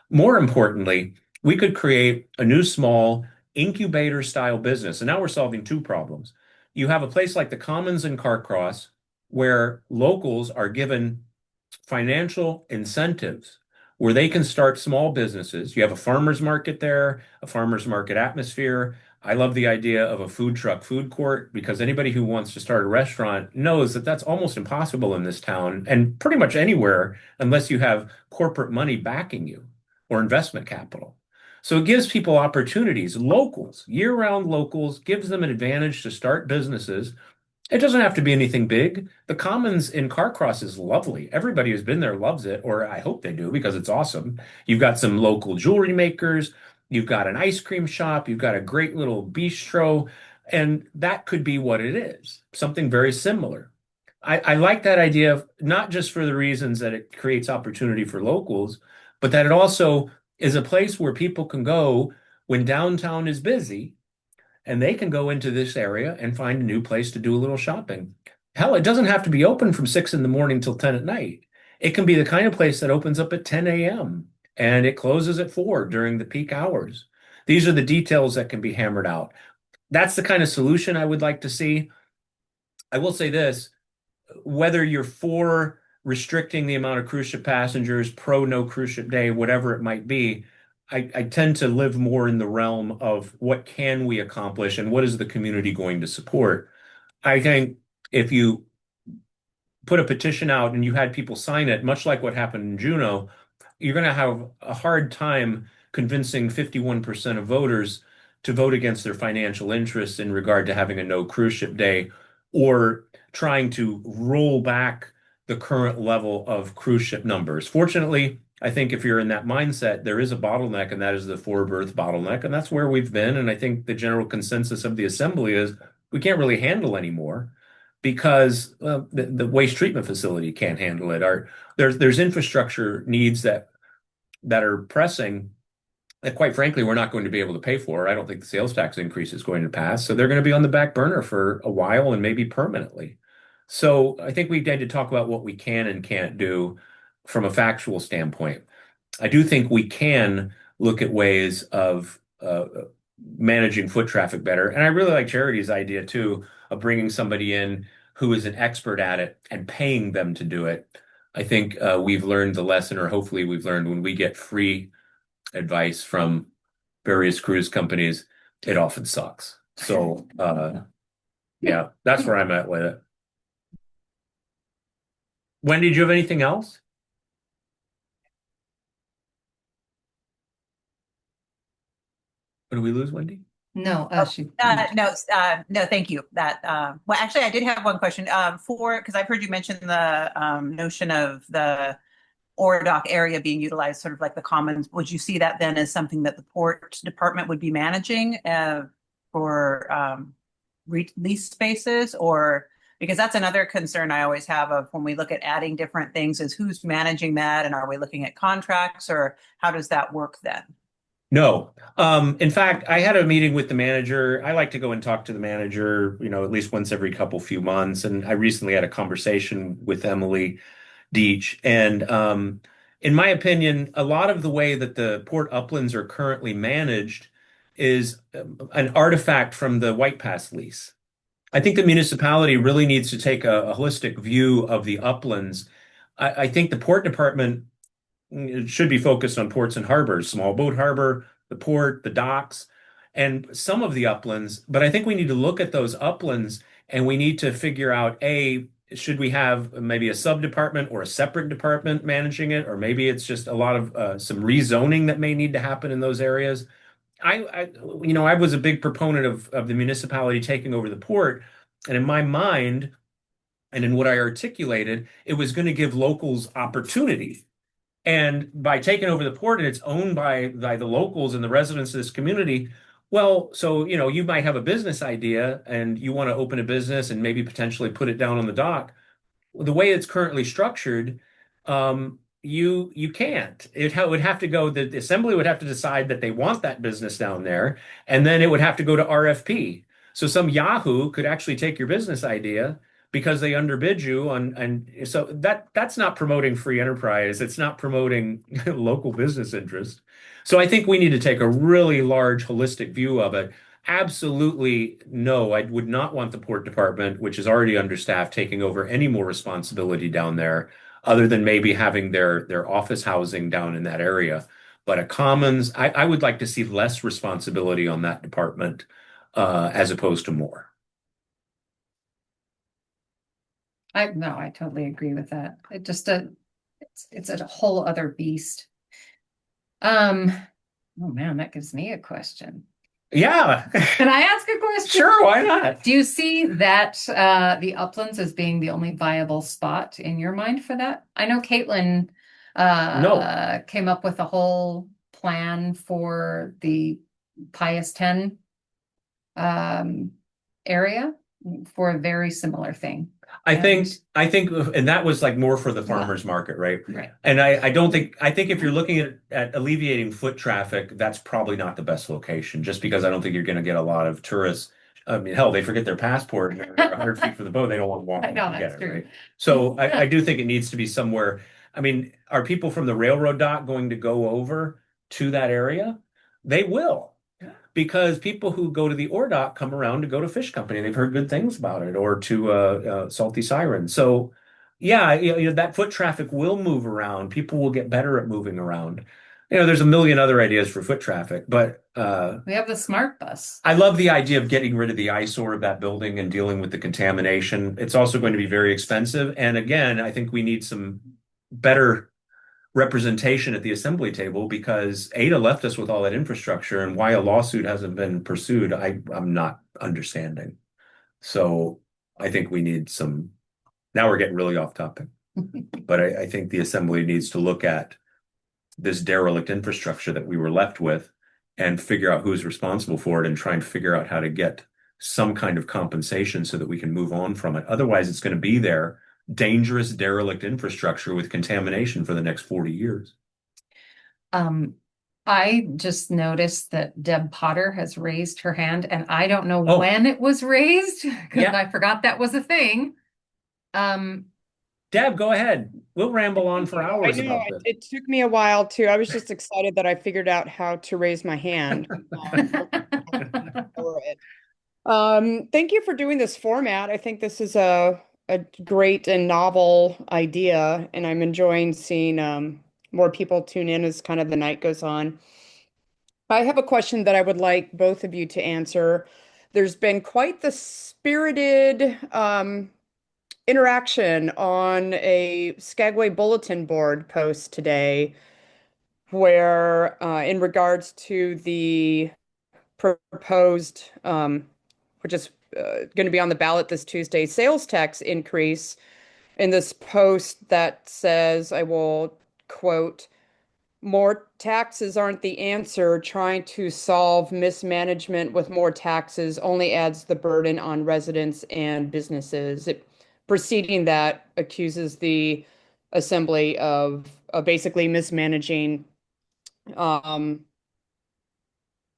More importantly, we could create a new small incubator style business. And now we're solving two problems. You have a place like the Commons in Carcross where locals are given financial incentives where they can start small businesses. You have a farmer's market there, a farmer's market atmosphere. I love the idea of a food truck food court because anybody who wants to start a restaurant knows that that's almost impossible in this town and pretty much anywhere unless you have corporate money backing you or investment capital. So it gives people opportunities, locals, year-round locals, gives them an advantage to start businesses. It doesn't have to be anything big. The Commons in Carcross is lovely. Everybody who's been there loves it, or I hope they do because it's awesome. You've got some local jewelry makers, you've got an ice cream shop, you've got a great little bistro, and that could be what it is, something very similar. I like that idea of not just for the reasons that it creates opportunity for locals, but that it also is a place where people can go when downtown is busy and they can go into this area and find a new place to do a little shopping. Hell, it doesn't have to be open from 6 in the morning till 10 at night. It can be the kind of place that opens up at 10 a.m. and it closes at 4 during the peak hours. These are the details that can be hammered out. That's the kind of solution I would like to see. I will say this, whether you're for restricting the amount of cruise ship passengers, pro no cruise ship day, whatever it might be, I tend to live more in the realm of what can we accomplish and what is the community going to support. I think if you put a petition out and you had people sign it, much like what happened in Juneau, you're going to have a hard time convincing 51% of voters to vote against their financial interests in regard to having a no cruise ship day or trying to roll back the current level of cruise ship numbers. Fortunately, I think if you're in that mindset, there is a bottleneck, and that is the four-berth bottleneck, and that's where we've been. And I think the general consensus of the assembly is we can't really handle anymore because the waste treatment facility can't handle it. There's infrastructure needs that are pressing that, quite frankly, we're not going to be able to pay for. I don't think the sales tax increase is going to pass, so they're going to be on the back burner for a while and maybe permanently. So I think we need to talk about what we can and can't do from a factual standpoint. I do think we can look at ways of managing foot traffic better. And I really like Charity's idea too of bringing somebody in who is an expert at it and paying them to do it. I think we've learned the lesson, or hopefully we've learned when we get free advice from various cruise companies, it often sucks. So yeah, that's where I'm at with it. Wendy, did you have anything else? Did we lose Wendy? No, No, thank you. Well, actually, I did have one question because I've heard you mention the notion of the ore dock area being utilized, sort of like the commons, would you see that then as something that the port department would be managing for lease spaces? Or because that's another concern I always have of when we look at adding different things, is who's managing that, and are we looking at contracts, or how does that work then? No. In fact, I had a meeting with the manager. I like to go and talk to the manager, at least once every couple few months. And I recently had a conversation with Emily Deach. And in my opinion, a lot of the way that the port uplands are currently managed is an artifact from the White Pass lease. I think the municipality really needs to take a holistic view of the uplands. I think the port department should be focused on ports and harbors, small boat harbor, the port, the docks, and some of the uplands. But I think we need to look at those uplands and we need to figure out, should we have maybe a sub-department or a separate department managing it? Or maybe it's just a lot of some rezoning that may need to happen in those areas. I was a big proponent of the municipality taking over the port. And in my mind, and in what I articulated, it was going to give locals opportunity. And by taking over the port and it's owned by the locals and the residents of this community, well, so, you might have a business idea and you want to open a business and maybe potentially put it down on the dock. The way it's currently structured, you can't. Would have to go, the assembly would have to decide that they want that business down there, and then it would have to go to RFP. So some Yahoo could actually take your business idea because they underbid you and so that's not promoting free enterprise. It's not promoting local business interest. So I think we need to take a really large holistic view of it. Absolutely no, I would not want the port department, which is already understaffed, taking over any more responsibility down there, other than maybe having their office housing down in that area. But a commons, I would like to see less responsibility on that department as opposed to more. I totally agree with that. It's a whole other beast. Oh man, that gives me a question. Yeah. Can I ask a question? Sure, why not? Do you see that the uplands as being the only viable spot in your mind for that? I know Caitlin No. came up with a whole plan for the Pius 10 area for a very similar thing. I think, and that was like more for the farmers market, right? Right. And I think if you're looking at alleviating foot traffic, that's probably not the best location, just because I don't think you're going to get a lot of tourists. I mean, hell, they forget their passport and they're 100 feet from the boat. They don't want to walk I know, to get that's it, true. right? So I do think it needs to be somewhere. I mean, are people from the railroad dock going to go over to that area? They will. Because people who go to the ore dock come around to go to Fish Company. They've heard good things about it, or to Salty Siren. So, yeah, that foot traffic will move around. People will get better at moving around. There's a million other ideas for foot traffic, but We have the smart bus. I love the idea of getting rid of the eyesore of that building and dealing with the contamination. It's also going to be very expensive. And again, I think we need some better representation at the assembly table, because Ada left us with all that infrastructure, and why a lawsuit hasn't been pursued, I'm not understanding. So I think we need some. Now we're getting really off topic, but I think the assembly needs to look at this derelict infrastructure that we were left with and figure out who's responsible for it and try and figure out how to get some kind of compensation so that we can move on from it. Otherwise, it's going to be there. Dangerous, derelict infrastructure with contamination for the next 40 years. I just noticed that Deb Potter has raised her hand, and I don't know Oh. when it was raised because Yeah. I forgot that was a thing. Deb, go ahead. We'll ramble on for hours I know, about this. it took me a while too. I was just excited that I figured out how to raise my hand. Thank you for doing this format. I think this is a great and novel idea, and I'm enjoying seeing more people tune in as kind of the night goes on. I have a question that I would like both of you to answer. There's been quite the spirited interaction on a Skagway bulletin board post today, where in regards to the proposed, which is going to be on the ballot this Tuesday, sales tax increase. In this post that says, I will quote, more taxes aren't the answer. Trying to solve mismanagement with more taxes only adds the burden on residents and businesses. Preceding that accuses the assembly of basically mismanaging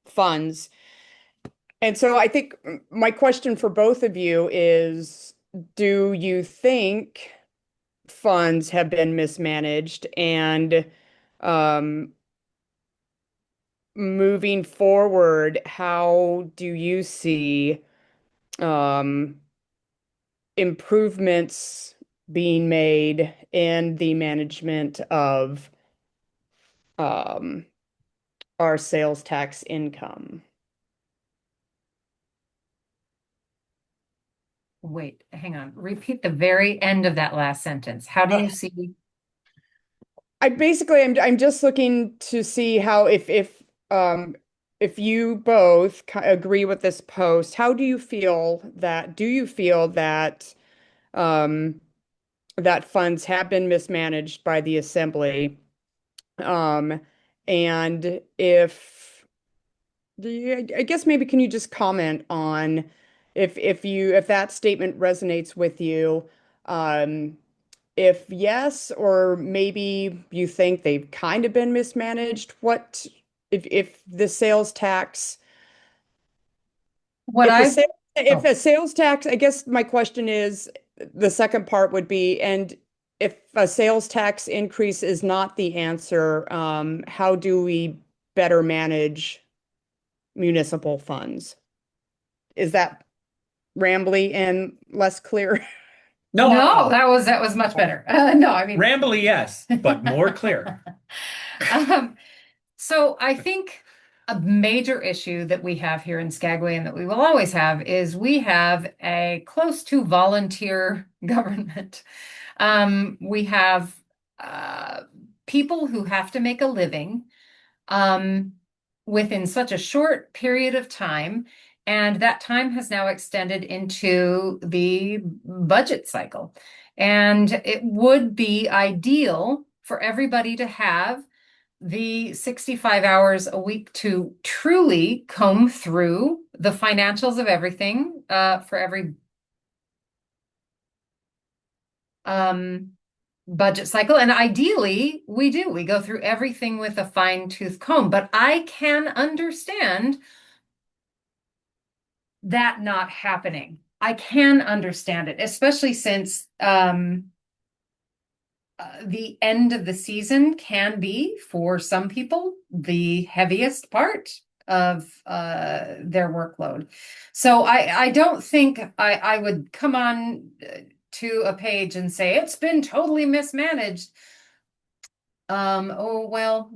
funds. And so I think my question for both of you is, do you think funds have been mismanaged? And moving forward, how do you see improvements being made in the management of our sales tax income? Wait, hang on. Repeat the very end of that last sentence. How do you see? I'm just looking to see how if you both agree with this post, how do you feel that that funds have been mismanaged by the assembly? And I guess maybe can you just comment on if that statement resonates with you? If yes, or maybe you think they've kind of been mismanaged, what if the sales tax, What if the I've sales, if oh. a sales tax, I guess my question is, the second part would be, and if a sales tax increase is not the answer, how do we better manage municipal funds? Is that rambly and less clear? No, that was much better. No, I mean, Rambly, yes, but more clear. um, so I think a major issue that we have here in Skagway and that we will always have is we have a close to volunteer government. We have people who have to make a living within such a short period of time. And that time has now extended into the budget cycle. And it would be ideal for everybody to have the 65 hours a week to truly comb through the financials of everything for every budget cycle. And ideally, we go through everything with a fine-tooth comb. But I can understand that not happening. I can understand it, especially since the end of the season can be, for some people, the heaviest part of their workload. So I don't think I would come on to a page and say it's been totally mismanaged. Oh well,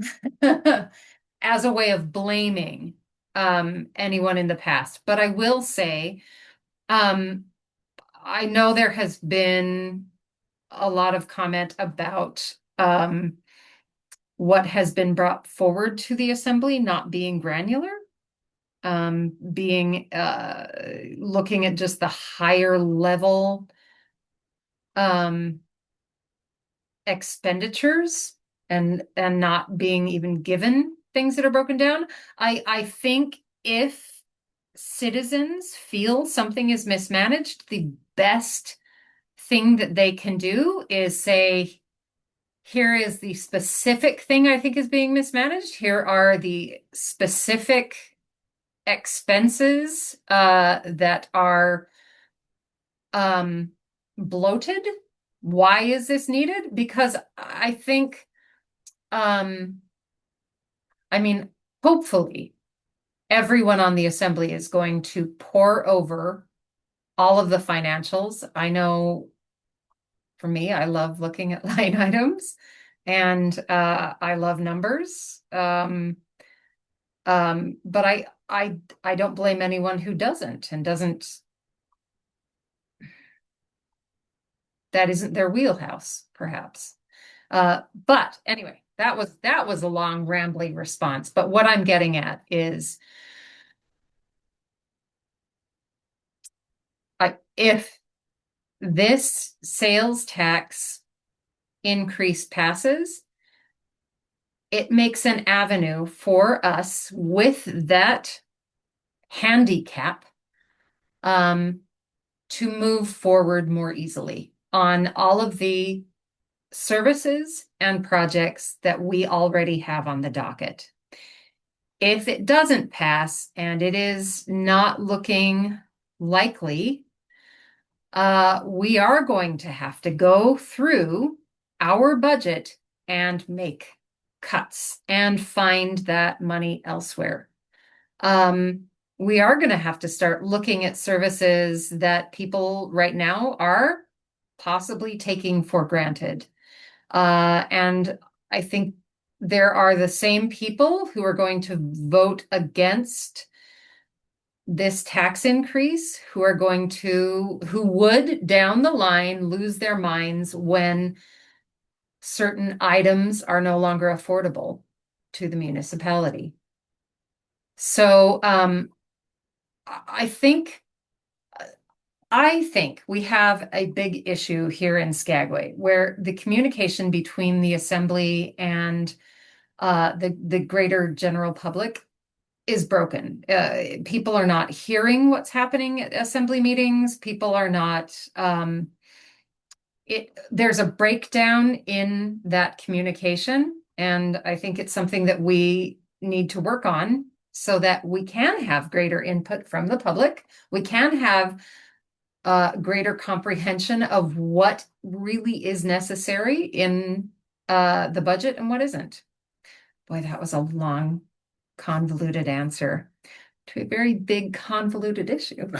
as a way of blaming anyone in the past. But I will say, I know there has been a lot of comment about what has been brought forward to the assembly not being granular, being looking at just the higher level expenditures and not being even given things that are broken down. I think if citizens feel something is mismanaged, the best thing that they can do is say, here is the specific thing I think is being mismanaged. Here are the specific expenses that are bloated. Why is this needed? Because I think, I mean, hopefully everyone on the assembly is going to pore over all of the financials. I know for me, I love looking at line items and I love numbers. But I don't blame anyone who doesn't and doesn't, that isn't their wheelhouse, perhaps. But anyway, that was a long, rambling response. But what I'm getting at is, if this sales tax increase passes, it makes an avenue for us with that handicap to move forward more easily on all of the services and projects that we already have on the docket. If it doesn't pass, and it is not looking likely, we are going to have to go through our budget and make cuts and find that money elsewhere. We are going to have to start looking at services that people right now are possibly taking for granted. And I think there are the same people who are going to vote against this tax increase, who would down the line lose their minds when certain items are no longer affordable to the municipality. So I think we have a big issue here in Skagway where the communication between the assembly and the greater general public is broken. People are not hearing what's happening at assembly meetings. People are not, there's a breakdown in that communication. And I think it's something that we need to work on so that we can have greater input from the public. We can have greater comprehension of what really is necessary in the budget and what isn't. Boy, that was a long, convoluted answer to a very big, convoluted issue.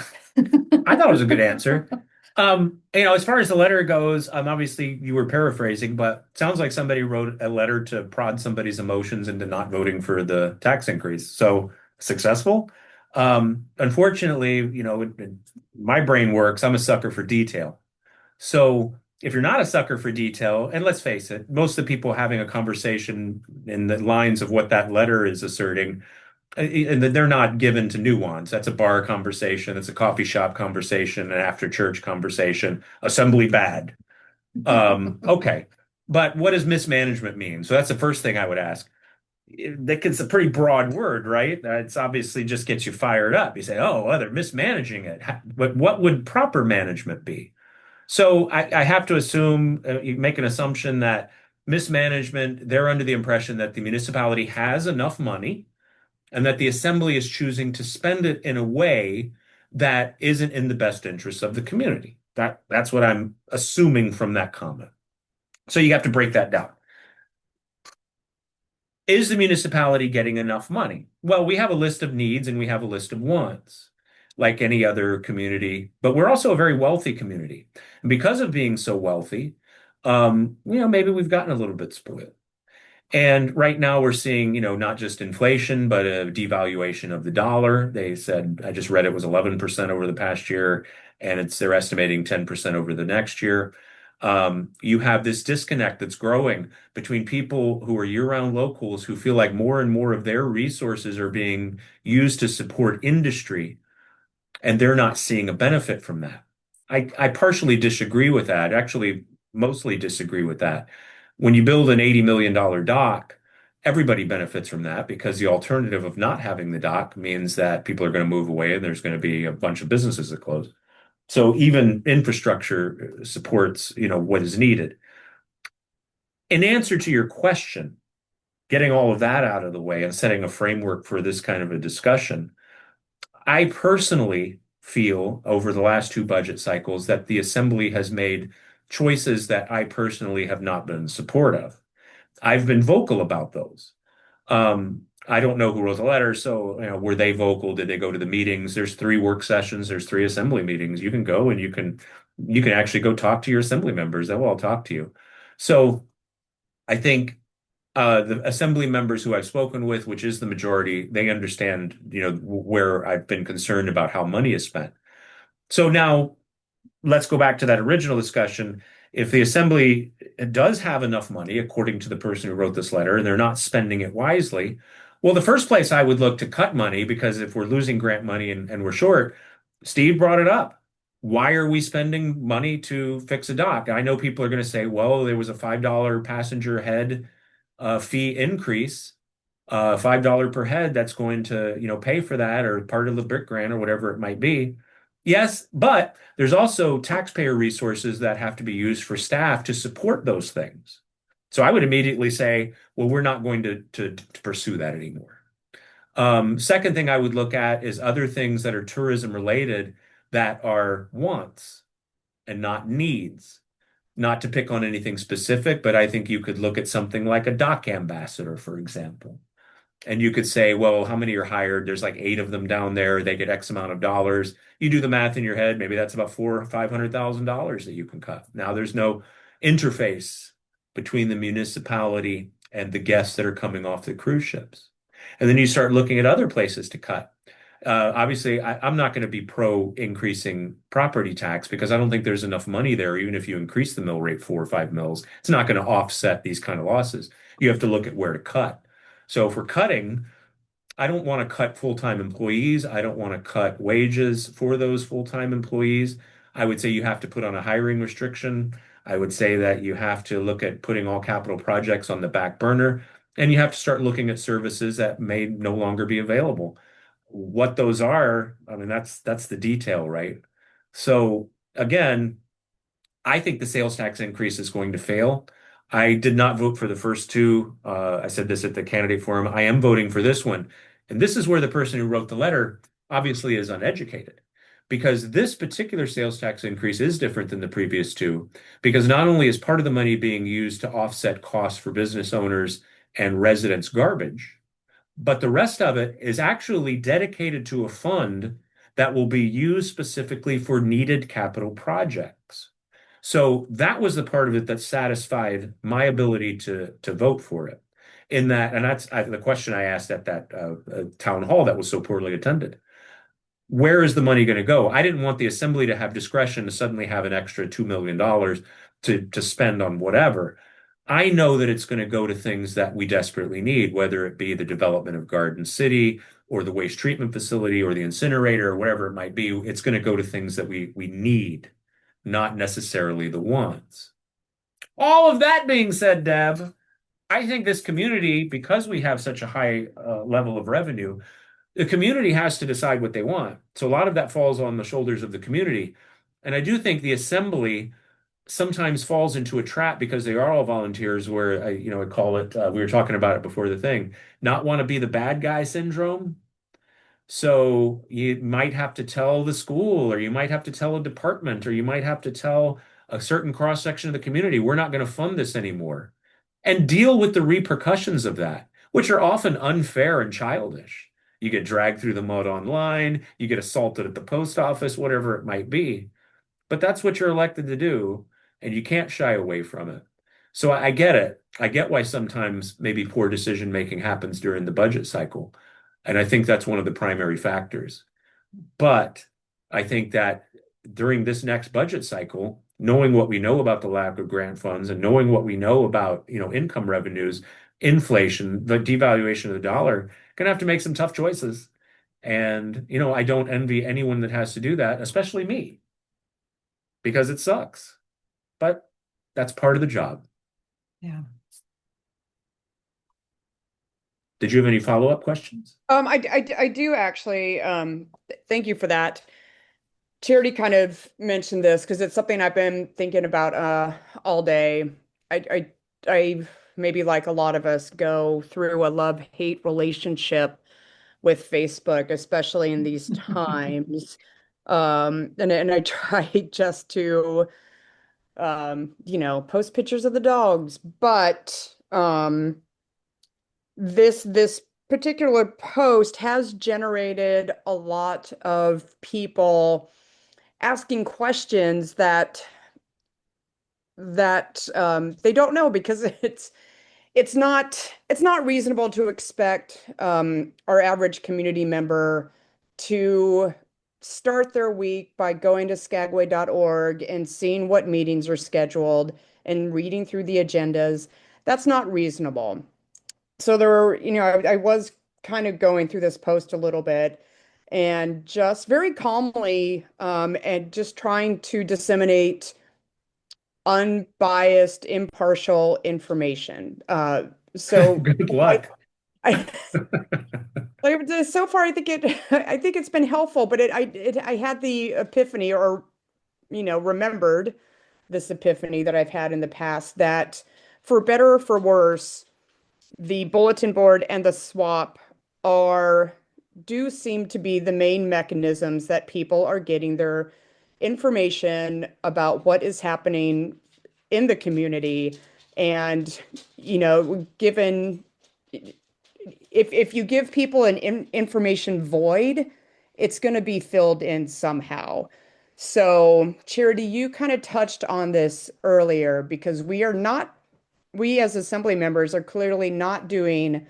I thought it was a good answer. As far as the letter goes, obviously you were paraphrasing, but it sounds like somebody wrote a letter to prod somebody's emotions into not voting for the tax increase. So successful. Unfortunately, my brain works. I'm a sucker for detail. So if you're not a sucker for detail, and let's face it, most of the people having a conversation in the lines of what that letter is asserting, and they're not given to nuance. That's a bar conversation. It's a coffee shop conversation, an after church conversation. Assembly bad. Okay. But what does mismanagement mean? So that's the first thing I would ask. It's a pretty broad word, right? It's obviously just gets you fired up. You say, oh, well, they're mismanaging it. But what would proper management be? So I have to assume, you make an assumption that mismanagement, they're under the impression that the municipality has enough money and that the assembly is choosing to spend it in a way that isn't in the best interests of the community. That's what I'm assuming from that comment. So you have to break that down. Is the municipality getting enough money? Well, we have a list of needs and we have a list of wants, like any other community, but we're also a very wealthy community. And because of being so wealthy, maybe we've gotten a little bit spoiled. And right now we're seeing, not just inflation, but a devaluation of the dollar. They said, I just read it was 11% over the past year, and they're estimating 10% over the next year. You have this disconnect that's growing between people who are year-round locals who feel like more and more of their resources are being used to support industry, and they're not seeing a benefit from that. I partially disagree with that, actually, mostly disagree with that. When you build an $80 million dock, everybody benefits from that because the alternative of not having the dock means that people are going to move away and there's going to be a bunch of businesses that close. So even infrastructure supports, what is needed. In answer to your question, getting all of that out of the way and setting a framework for this kind of a discussion, I personally feel over the last two budget cycles that the Assembly has made choices that I personally have not been in support of. I've been vocal about those. I don't know who wrote the letter, so were they vocal? Did they go to the meetings? There's 3 work sessions, there's 3 assembly meetings. You can go and you can actually go talk to your assembly members. They will all talk to you. So I think the assembly members who I've spoken with, which is the majority, they understand, where I've been concerned about how money is spent. So now let's go back to that original discussion. If the assembly does have enough money, according to the person who wrote this letter, and they're not spending it wisely, well, the first place I would look to cut money, because if we're losing grant money and we're short, Steve brought it up. Why are we spending money to fix a dock? I know people are going to say, well, there was a $5 passenger head fee increase, $5 per head, that's going to, pay for that or part of the brick grant or whatever it might be. Yes, but there's also taxpayer resources that have to be used for staff to support those things. So I would immediately say, well, we're not going to pursue that anymore. Second thing I would look at is other things that are tourism related that are wants and not needs. Not to pick on anything specific, but I think you could look at something like a dock ambassador, for example. And you could say, well, how many are hired? There's like 8 of them down there. They get X amount of dollars. You do the math in your head. Maybe that's about $400,000 or $500,000 that you can cut. Now there's no interface between the municipality and the guests that are coming off the cruise ships. And then you start looking at other places to cut. Obviously, I'm not going to be pro increasing property tax because I don't think there's enough money there. Even if you increase the mill rate 4 or 5 mils, it's not going to offset these kind of losses. You have to look at where to cut. So if we're cutting, I don't want to cut full-time employees. I don't want to cut wages for those full-time employees. I would say you have to put on a hiring restriction. I would say that you have to look at putting all capital projects on the back burner, and you have to start looking at services that may no longer be available. What those are, I mean, that's the detail, right? So again, I think the sales tax increase is going to fail. I did not vote for the first two. I said this at the candidate forum. I am voting for this one. And this is where the person who wrote the letter obviously is uneducated because this particular sales tax increase is different than the previous two because not only is part of the money being used to offset costs for business owners and residents' garbage, but the rest of it is actually dedicated to a fund that will be used specifically for needed capital projects. So that was the part of it that satisfied my ability to vote for it. In that, and that's the question I asked at that town hall that was so poorly attended. Where is the money going to go? I didn't want the assembly to have discretion to suddenly have an extra $2 million to spend on whatever. I know that it's going to go to things that we desperately need, whether it be the development of Garden City or the waste treatment facility or the incinerator or whatever it might be. It's going to go to things that we need, not necessarily the wants. All of that being said, Deb, I think this community, because we have such a high level of revenue, the community has to decide what they want. So a lot of that falls on the shoulders of the community. And I do think the assembly sometimes falls into a trap because they are all volunteers where I call it, we were talking about it before the thing, not want to be the bad guy syndrome. So you might have to tell the school, or you might have to tell a department, or you might have to tell a certain cross section of the community, we're not going to fund this anymore, and deal with the repercussions of that, which are often unfair and childish. You get dragged through the mud online, you get assaulted at the post office, whatever it might be. But that's what you're elected to do, and you can't shy away from it. So I get it. I get why sometimes maybe poor decision making happens during the budget cycle. And I think that's one of the primary factors. But I think that during this next budget cycle, knowing what we know about the lack of grant funds and knowing what we know about, income revenues, inflation, the devaluation of the dollar, gonna have to make some tough choices. And, I don't envy anyone that has to do that, especially me, because it sucks. But that's part of the job. Yeah. Did you have any follow-up questions? I do actually. Thank you for that. Charity kind of mentioned this because it's something I've been thinking about all day. I maybe like a lot of us go through a love-hate relationship with Facebook, especially in these times. And I try just to post pictures of the dogs, but this particular post has generated a lot of people asking questions that they don't know because it's not reasonable to expect our average community member to start their week by going to skagway.org and seeing what meetings are scheduled and reading through the agendas. That's not reasonable. So there were, I was kind of going through this post a little bit and just very calmly and just trying to disseminate unbiased, impartial information. So Good luck. I, so far, I think I think it's been helpful, but I had the epiphany, or remembered this epiphany that I've had in the past, that for better or for worse, the bulletin board and the swap do seem to be the main mechanisms that people are getting their information about what is happening in the community. And, given if you give people an information void, it's going to be filled in somehow. So, Charity, you kind of touched on this earlier, because we as assembly members are clearly not doing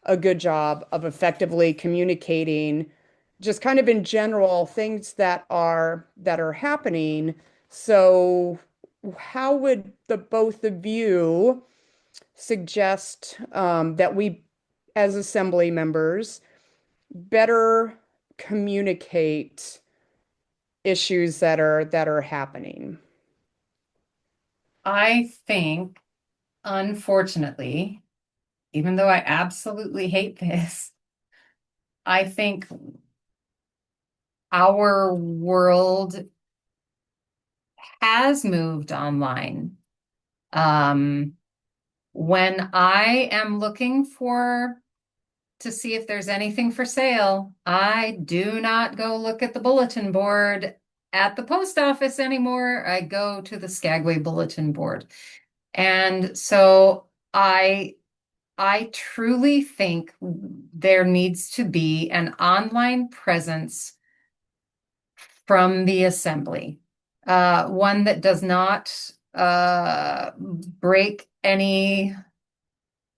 a good job of effectively communicating just kind of in general things that are happening. So how would the both of you suggest that we as assembly members better communicate issues that are happening? I think, unfortunately, even though I absolutely hate this, I think our world has moved online. When I am looking to see if there's anything for sale, I do not go look at the bulletin board at the post office anymore. I go to the Skagway bulletin board. And so I truly think there needs to be an online presence from the assembly, one that does not break any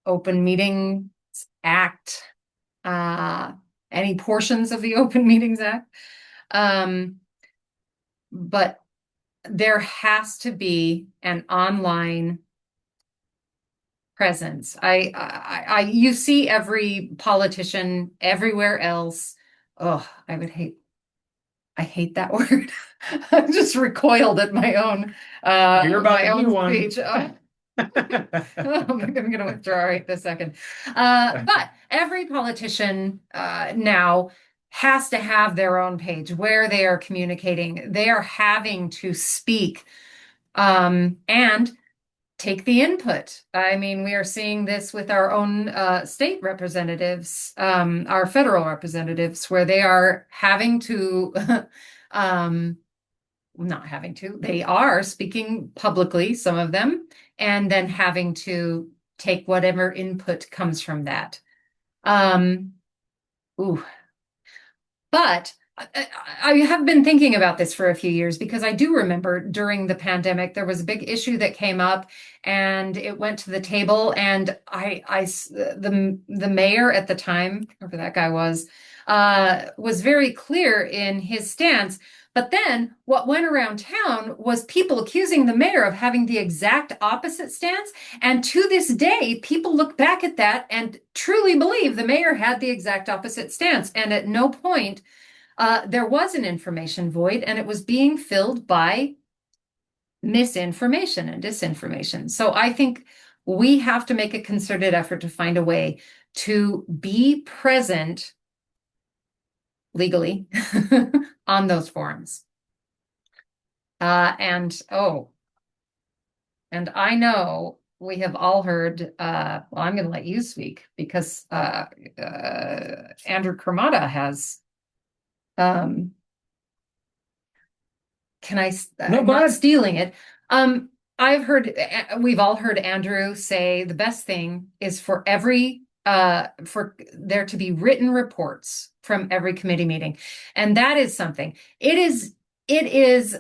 Open Meetings Act, any portions of the Open Meetings Act. But there has to be an online presence. You see every politician everywhere else. Oh, I hate that word. I just recoiled at my own, You're about my to be own one. speech. I'm gonna withdraw right this second. But every politician now has to have their own page where they are communicating. They are having to speak and take the input. I mean, we are seeing this with our own state representatives, our federal representatives, where they are having to, not having to, they are speaking publicly, some of them, and then having to take whatever input comes from that. Ooh, but I have been thinking about this for a few years, because I do remember during the pandemic, there was a big issue that came up and it went to the table, and the mayor at the time, whoever that guy was very clear in his stance. But then what went around town was people accusing the mayor of having the exact opposite stance. And to this day, people look back at that and truly believe the mayor had the exact opposite stance. And at no point there was an information void, and it was being filled by misinformation and disinformation. So I think we have to make a concerted effort to find a way to be present legally on those forums. And I know we have all heard, well, I'm going to let you speak, because Andrew Cremata has, can I, No, I'm go not ahead. stealing it. We've all heard Andrew say the best thing is for there to be written reports from every committee meeting. And that is something. It is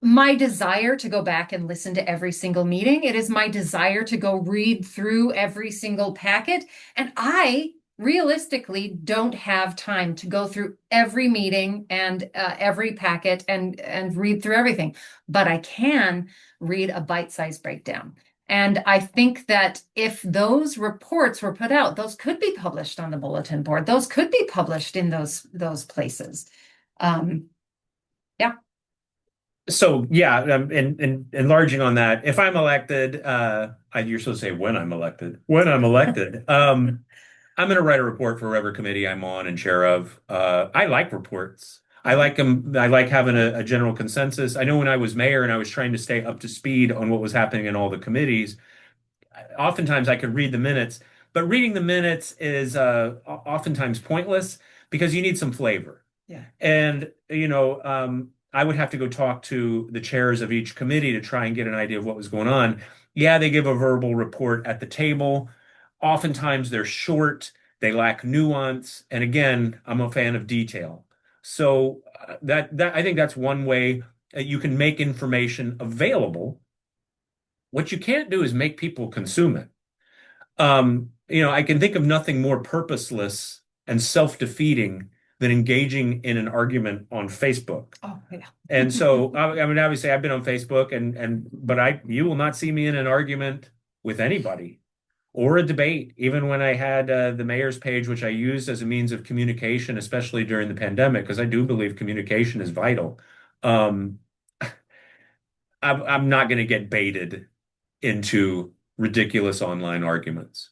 my desire to go back and listen to every single meeting. It is my desire to go read through every single packet. And I realistically don't have time to go through every meeting and every packet and read through everything, but I can read a bite-sized breakdown. And I think that if those reports were put out, those could be published on the bulletin board. Those could be published in those places. Yeah. So yeah, and enlarging on that, if I'm elected, you're supposed to say when I'm elected. When I'm elected, I'm going to write a report for whatever committee I'm on and chair of. I like reports. I like them. I like having a general consensus. I know when I was mayor and I was trying to stay up to speed on what was happening in all the committees, oftentimes I could read the minutes, but reading the minutes is oftentimes pointless because you need some flavor. Yeah. And, I would have to go talk to the chairs of each committee to try and get an idea of what was going on. Yeah, they give a verbal report at the table. Oftentimes they're short, they lack nuance. And again, I'm a fan of detail. So that I think that's one way you can make information available. What you can't do is make people consume it. I can think of nothing more purposeless and self-defeating than engaging in an argument on Facebook. Oh, yeah. And so, I mean, obviously, I've been on Facebook, but you will not see me in an argument with anybody or a debate. Even when I had the mayor's page, which I used as a means of communication, especially during the pandemic, because I do believe communication is vital. Um, I'm not going to get baited into ridiculous online arguments.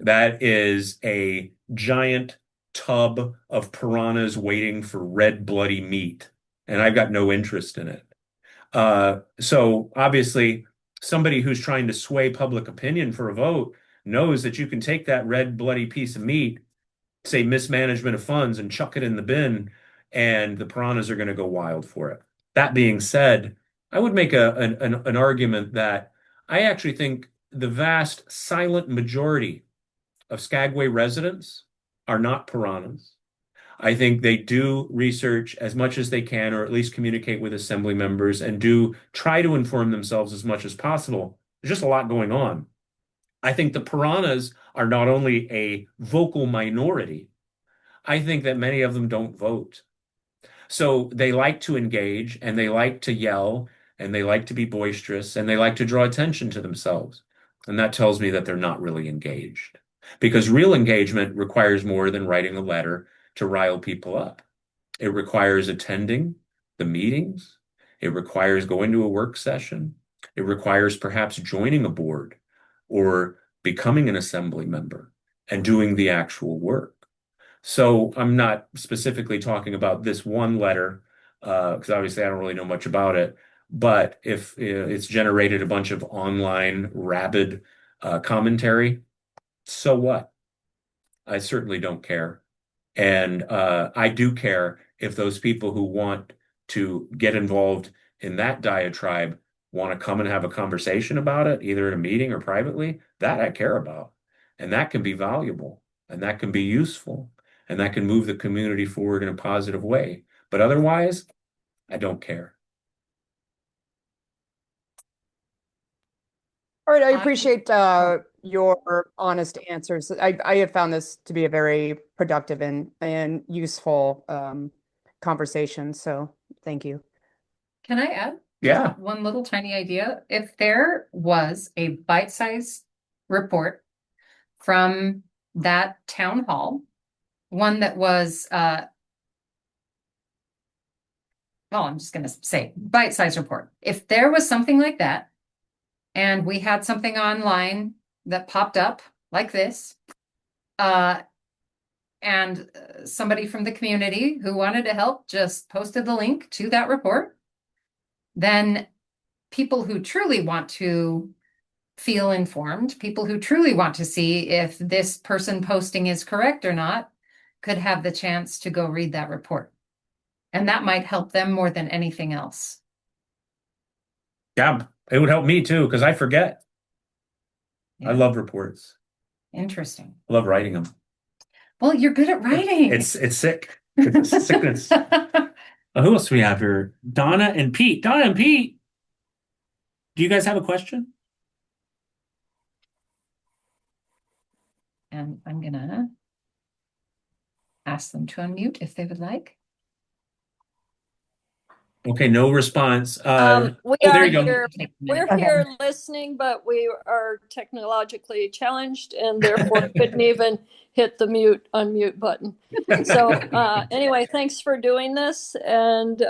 That is a giant tub of piranhas waiting for red, bloody meat, and I've got no interest in it. So obviously, somebody who's trying to sway public opinion for a vote knows that you can take that red, bloody piece of meat, say mismanagement of funds, and chuck it in the bin, and the piranhas are going to go wild for it. That being said, I would make an argument that I actually think the vast silent majority of Skagway residents are not piranhas. I think they do research as much as they can, or at least communicate with assembly members and do try to inform themselves as much as possible. There's just a lot going on. I think the piranhas are not only a vocal minority, I think that many of them don't vote. So they like to engage and they like to yell and they like to be boisterous and they like to draw attention to themselves. And that tells me that they're not really engaged. Because real engagement requires more than writing a letter to rile people up. It requires attending the meetings. It requires going to a work session. It requires perhaps joining a board or becoming an assembly member and doing the actual work. So I'm not specifically talking about this one letter, because obviously I don't really know much about it. But if it's generated a bunch of online rabid commentary, so what? I certainly don't care. And I do care if those people who want to get involved in that diatribe want to come and have a conversation about it, either in a meeting or privately. That I care about. And that can be valuable and that can be useful and that can move the community forward in a positive way. But otherwise, I don't care. All right, I appreciate your honest answers. I have found this to be a very productive and useful conversation. So thank you. Can I add Yeah. one little tiny idea? If there was a bite-sized report from that town hall, one that was, well, I'm just going to say bite-sized report. If there was something like that, and we had something online that popped up like this, and somebody from the community who wanted to help just posted the link to that report, then people who truly want to feel informed, people who truly want to see if this person posting is correct or not, could have the chance to go read that report. And that might help them more than anything else. Yeah, it would help me too, because I forget. Yeah. I love reports. Interesting. I love writing them. Well, you're good at writing. It's sick. It's a sickness. Who else do we have here? Donna and Pete. Donna and Pete, do you guys have a question? And I'm gonna ask them to unmute if they would like. Okay, no response. We there are you go. here. We're here listening, but we are technologically challenged and therefore couldn't even hit the unmute button. So anyway, thanks for doing this. And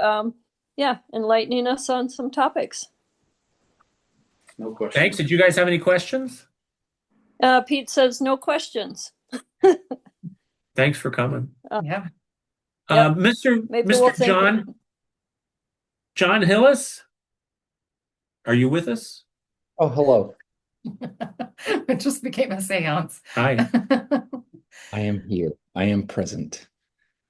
yeah, enlightening us on some topics. No question. Thanks. Did you guys have any questions? Pete says no questions. Thanks for coming. Yeah. Yep. Mr. Maybe we'll think. John Hillis, are you with us? Oh, hello. It just became a seance. Hi. I am here. I am present.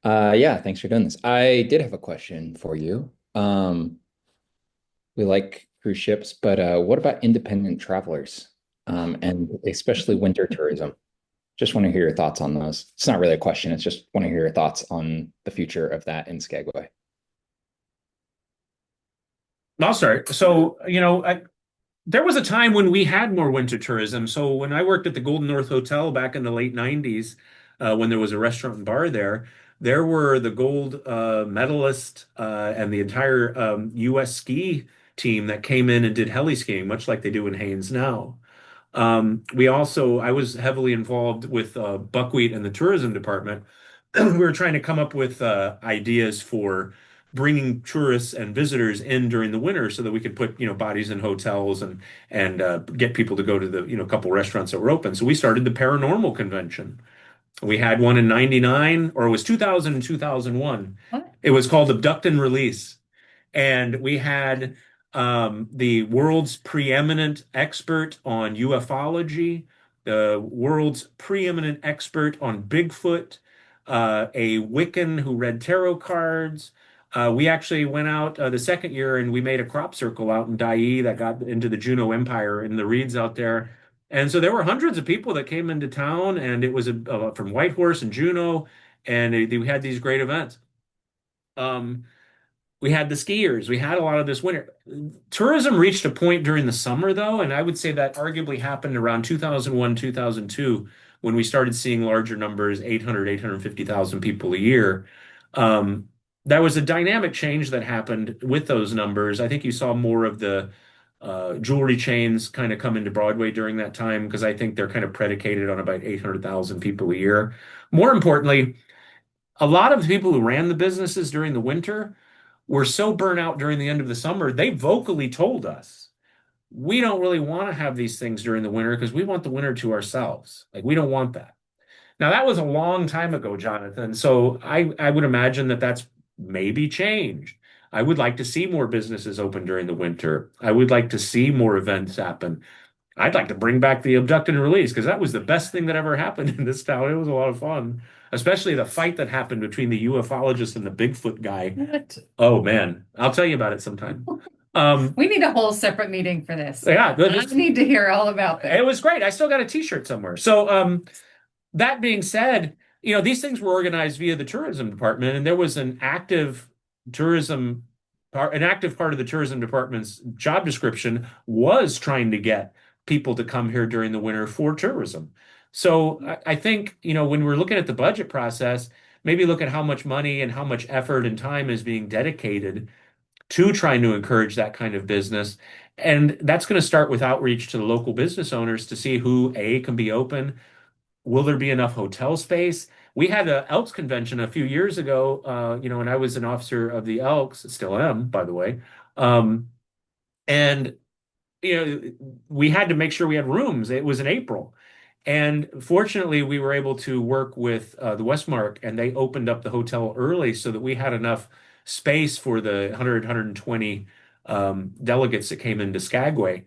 Yeah, thanks for doing this. I did have a question for you. We like cruise ships, but what about independent travelers? And especially winter tourism? Just want to hear your thoughts on those. It's not really a question. It's just want to hear your thoughts on the future of that in Skagway. I'll start. So, there was a time when we had more winter tourism. So when I worked at the Golden North Hotel back in the late 90s, when there was a restaurant and bar there were the gold medalist and the entire U.S. ski team that came in and did heli skiing, much like they do in Haines now. I was heavily involved with Buckwheat and the tourism department. We were trying to come up with ideas for bringing tourists and visitors in during the winter so that we could put, bodies in hotels and get people to go to the, couple restaurants that were open. So we started the paranormal convention. We had one in 99, or it was 2000 and 2001. What? It was called Abduct and Release. And we had the world's preeminent expert on ufology, the world's preeminent expert on Bigfoot, a Wiccan who read tarot cards. We actually went out the second year and we made a crop circle out in Dai that got into the Juneau Empire in the reeds out there. And so there were hundreds of people that came into town, and it was from Whitehorse and Juneau, and we had these great events. We had the skiers. We had a lot of this winter. Tourism reached a point during the summer, though, and I would say that arguably happened around 2001, 2002, when we started seeing larger numbers, 800, 850,000 people a year. There was a dynamic change that happened with those numbers. I think you saw more of the jewelry chains kind of come into Broadway during that time because I think they're kind of predicated on about 800,000 people a year. More importantly, a lot of the people who ran the businesses during the winter were so burnt out during the end of the summer, they vocally told us, we don't really want to have these things during the winter because we want the winter to ourselves. Like, we don't want that. Now, that was a long time ago, Jonathan. So I would imagine that that's maybe changed. I would like to see more businesses open during the winter. I would like to see more events happen. I'd like to bring back the abduct and release because that was the best thing that ever happened in this town. It was a lot of fun, especially the fight that happened between the ufologist and the Bigfoot guy. What? Oh man, I'll tell you about it sometime. We need a whole separate meeting for this. Yeah, I need to hear all about that. it was great. I still got a t-shirt somewhere. So that being said, these things were organized via the tourism department, and there was an active part of the tourism department's job description was trying to get people to come here during the winter for tourism. So I think, when we're looking at the budget process, maybe look at how much money and how much effort and time is being dedicated to trying to encourage that kind of business. And that's going to start with outreach to the local business owners to see who, A, can be open. Will there be enough hotel space? We had an Elks convention a few years ago, and I was an officer of the Elks, still am, by the way. And we had to make sure we had rooms. It was in April. And fortunately, we were able to work with the Westmark, and they opened up the hotel early so that we had enough space for the 100, 120 delegates that came into Skagway.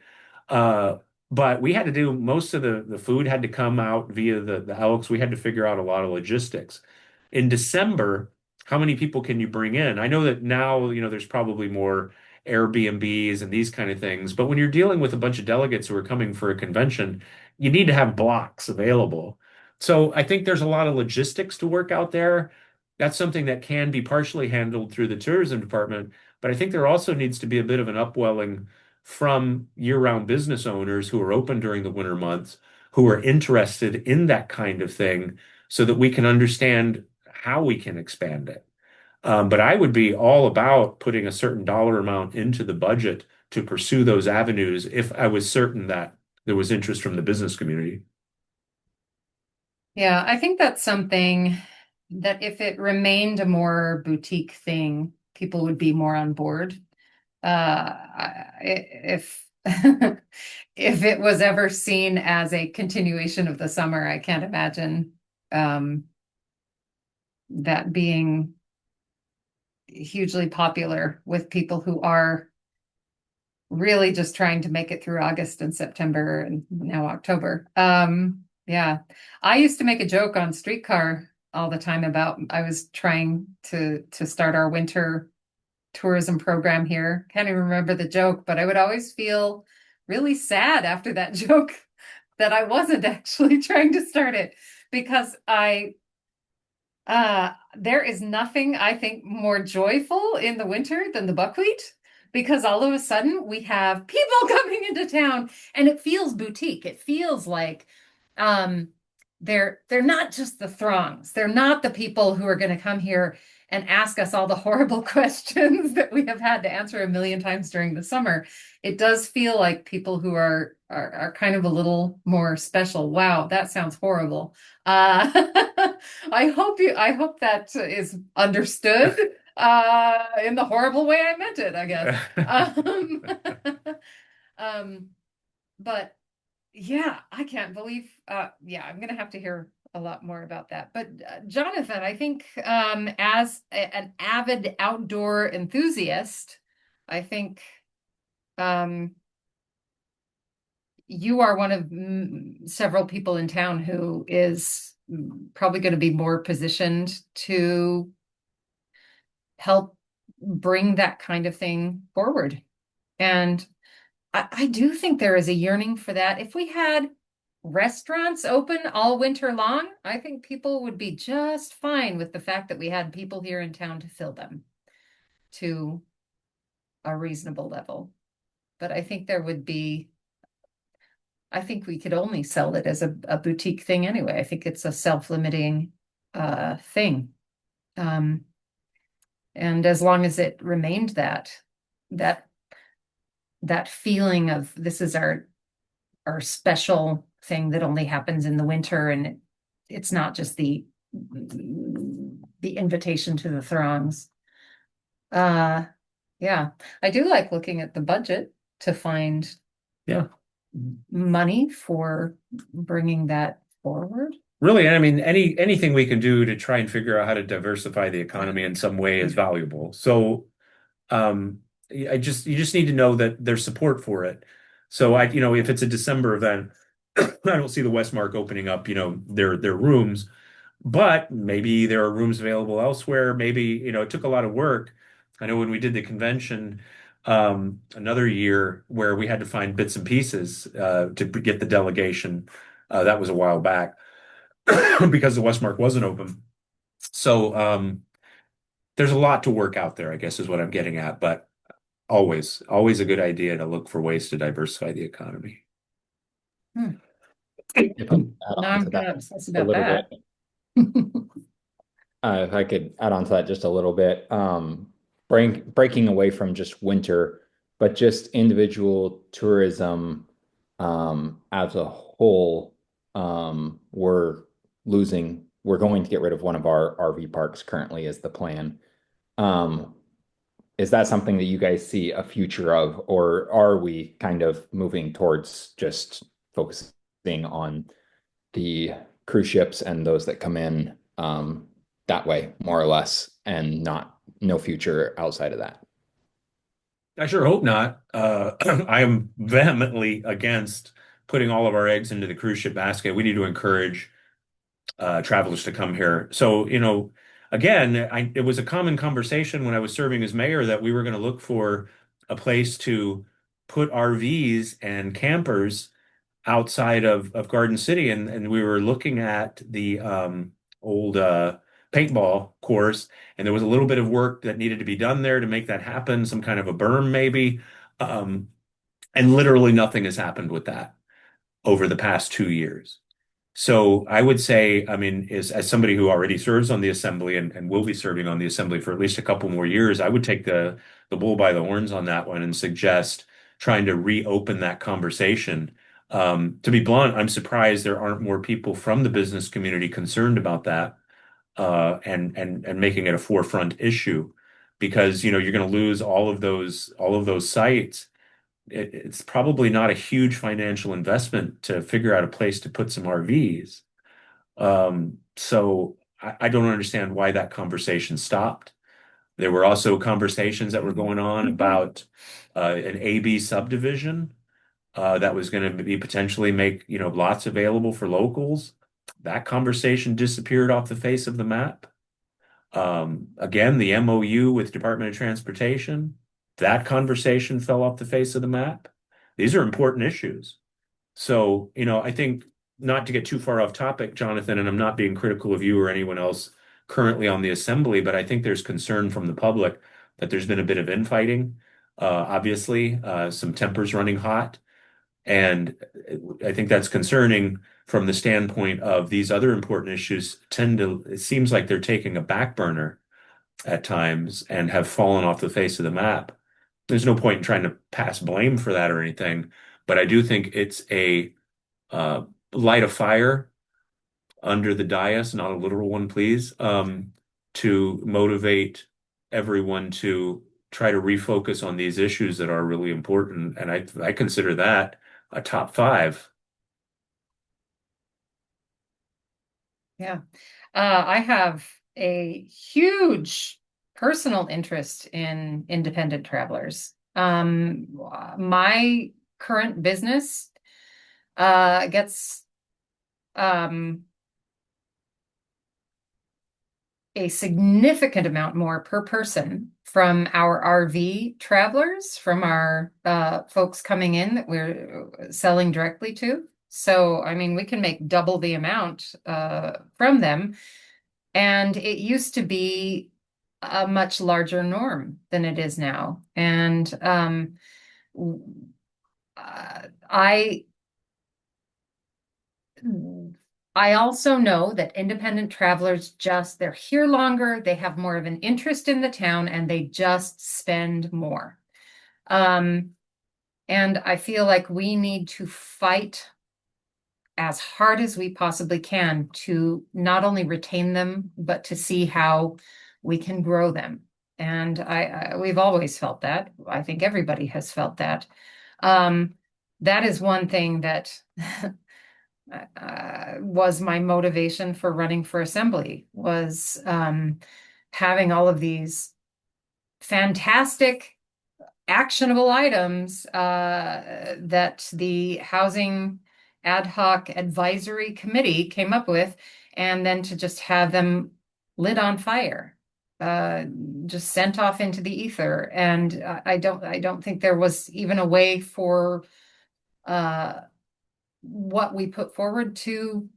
But we had to do most of the food had to come out via the Elks. We had to figure out a lot of logistics. In December, how many people can you bring in? I know that now, there's probably more Airbnbs and these kind of things. But when you're dealing with a bunch of delegates who are coming for a convention, you need to have blocks available. So I think there's a lot of logistics to work out there. That's something that can be partially handled through the tourism department. But I think there also needs to be a bit of an upwelling from year-round business owners who are open during the winter months, who are interested in that kind of thing so that we can understand how we can expand it. But I would be all about putting a certain dollar amount into the budget to pursue those avenues if I was certain that there was interest from the business community. Yeah, I think that's something that if it remained a more boutique thing, people would be more on board. If if it was ever seen as a continuation of the summer, I can't imagine that being hugely popular with people who are really just trying to make it through August and September and now October. Yeah, I used to make a joke on Streetcar all the time about I was trying to start our winter tourism program here. Can't even remember the joke, but I would always feel really sad after that joke that I wasn't actually trying to start it, because there is nothing I think more joyful in the winter than the buckwheat, because all of a sudden we have people coming into town and it feels boutique. It feels like they're not just the throngs. They're not the people who are going to come here and ask us all the horrible questions that we have had to answer a million times during the summer. It does feel like people who are kind of a little more special. Wow, that sounds horrible. I hope that is understood in the horrible way I meant it, I guess. But yeah, I can't believe, yeah, I'm gonna have to hear a lot more about that. But Jonathan, I think as an avid outdoor enthusiast, I think you are one of several people in town who is probably going to be more positioned to help bring that kind of thing forward. And I do think there is a yearning for that. If we had restaurants open all winter long, I think people would be just fine with the fact that we had people here in town to fill them to a reasonable level. But I think there would be, I think we could only sell it as a boutique thing anyway. I think it's a self-limiting thing. And as long as it remained that feeling of this is our special thing that only happens in the winter, and it's not just the invitation to the throngs. Yeah, I do like looking at the budget to find money for bringing that forward. Really, I mean, anything we can do to try and figure out how to diversify the economy in some way is valuable. So, you just need to know that there's support for it. So if it's a December event, I don't see the Westmark opening up, their rooms, but maybe there are rooms available elsewhere. Maybe, it took a lot of work. I know when we did the convention, another year where we had to find bits and pieces to get the delegation. That was a while back because the Westmark wasn't open. So there's a lot to work out there, I guess is what I'm getting at. But always a good idea to look for ways to diversify the economy. If I can add Now on I'm to kind that of obsessed a about little that. bit. If I could add on to that just a little bit, breaking away from just winter, but just individual tourism as a whole, we're going to get rid of one of our RV parks currently is the plan. Is that something that you guys see a future of, or are we kind of moving towards just focusing on the cruise ships and those that come in that way, more or less, and no future outside of that? I sure hope not. I am vehemently against putting all of our eggs into the cruise ship basket. We need to encourage travelers to come here. So, again, it was a common conversation when I was serving as mayor that we were going to look for a place to put RVs and campers outside of Garden City, and we were looking at the old paintball course, and there was a little bit of work that needed to be done there to make that happen, some kind of a berm maybe, and literally nothing has happened with that over the past 2 years. So I would say, I mean, as somebody who already serves on the assembly and will be serving on the assembly for at least a couple more years, I would take the bull by the horns on that one and suggest trying to reopen that conversation. To be blunt, I'm surprised there aren't more people from the business community concerned about that and making it a forefront issue. because you're going to lose all of those sites. It's probably not a huge financial investment to figure out a place to put some RVs. So I don't understand why that conversation stopped. There were also conversations that were going on about an AB subdivision that was going to be potentially make lots available for locals. That conversation disappeared off the face of the map. Again, the MOU with Department of Transportation, that conversation fell off the face of the map. These are important issues. So, I think not to get too far off topic, Jonathan, and I'm not being critical of you or anyone else currently on the assembly, but I think there's concern from the public that there's been a bit of infighting. Obviously, some tempers running hot. And I think that's concerning from the standpoint of these other important issues it seems like they're taking a back burner at times and have fallen off the face of the map. There's no point in trying to pass blame for that or anything, but I do think it's a light a fire under the dais, not a literal one, please, to motivate everyone to try to refocus on these issues that are really important. And I consider that a top 5. Yeah. I have a huge personal interest in independent travelers. My current business gets a significant amount more per person from our RV travelers, from our folks coming in that we're selling directly to. So, I mean, we can make double the amount from them. And it used to be a much larger norm than it is now. And I also know that independent travelers they're here longer, they have more of an interest in the town, and they just spend more. And I feel like we need to fight as hard as we possibly can to not only retain them, but to see how we can grow them. And we've always felt that. I think everybody has felt that. That is one thing that was my motivation for running for assembly, was having all of these fantastic actionable items that the Housing Ad Hoc Advisory Committee came up with, and then to just have them lit on fire, just sent off into the ether. And I don't think there was even a way for what we put forward to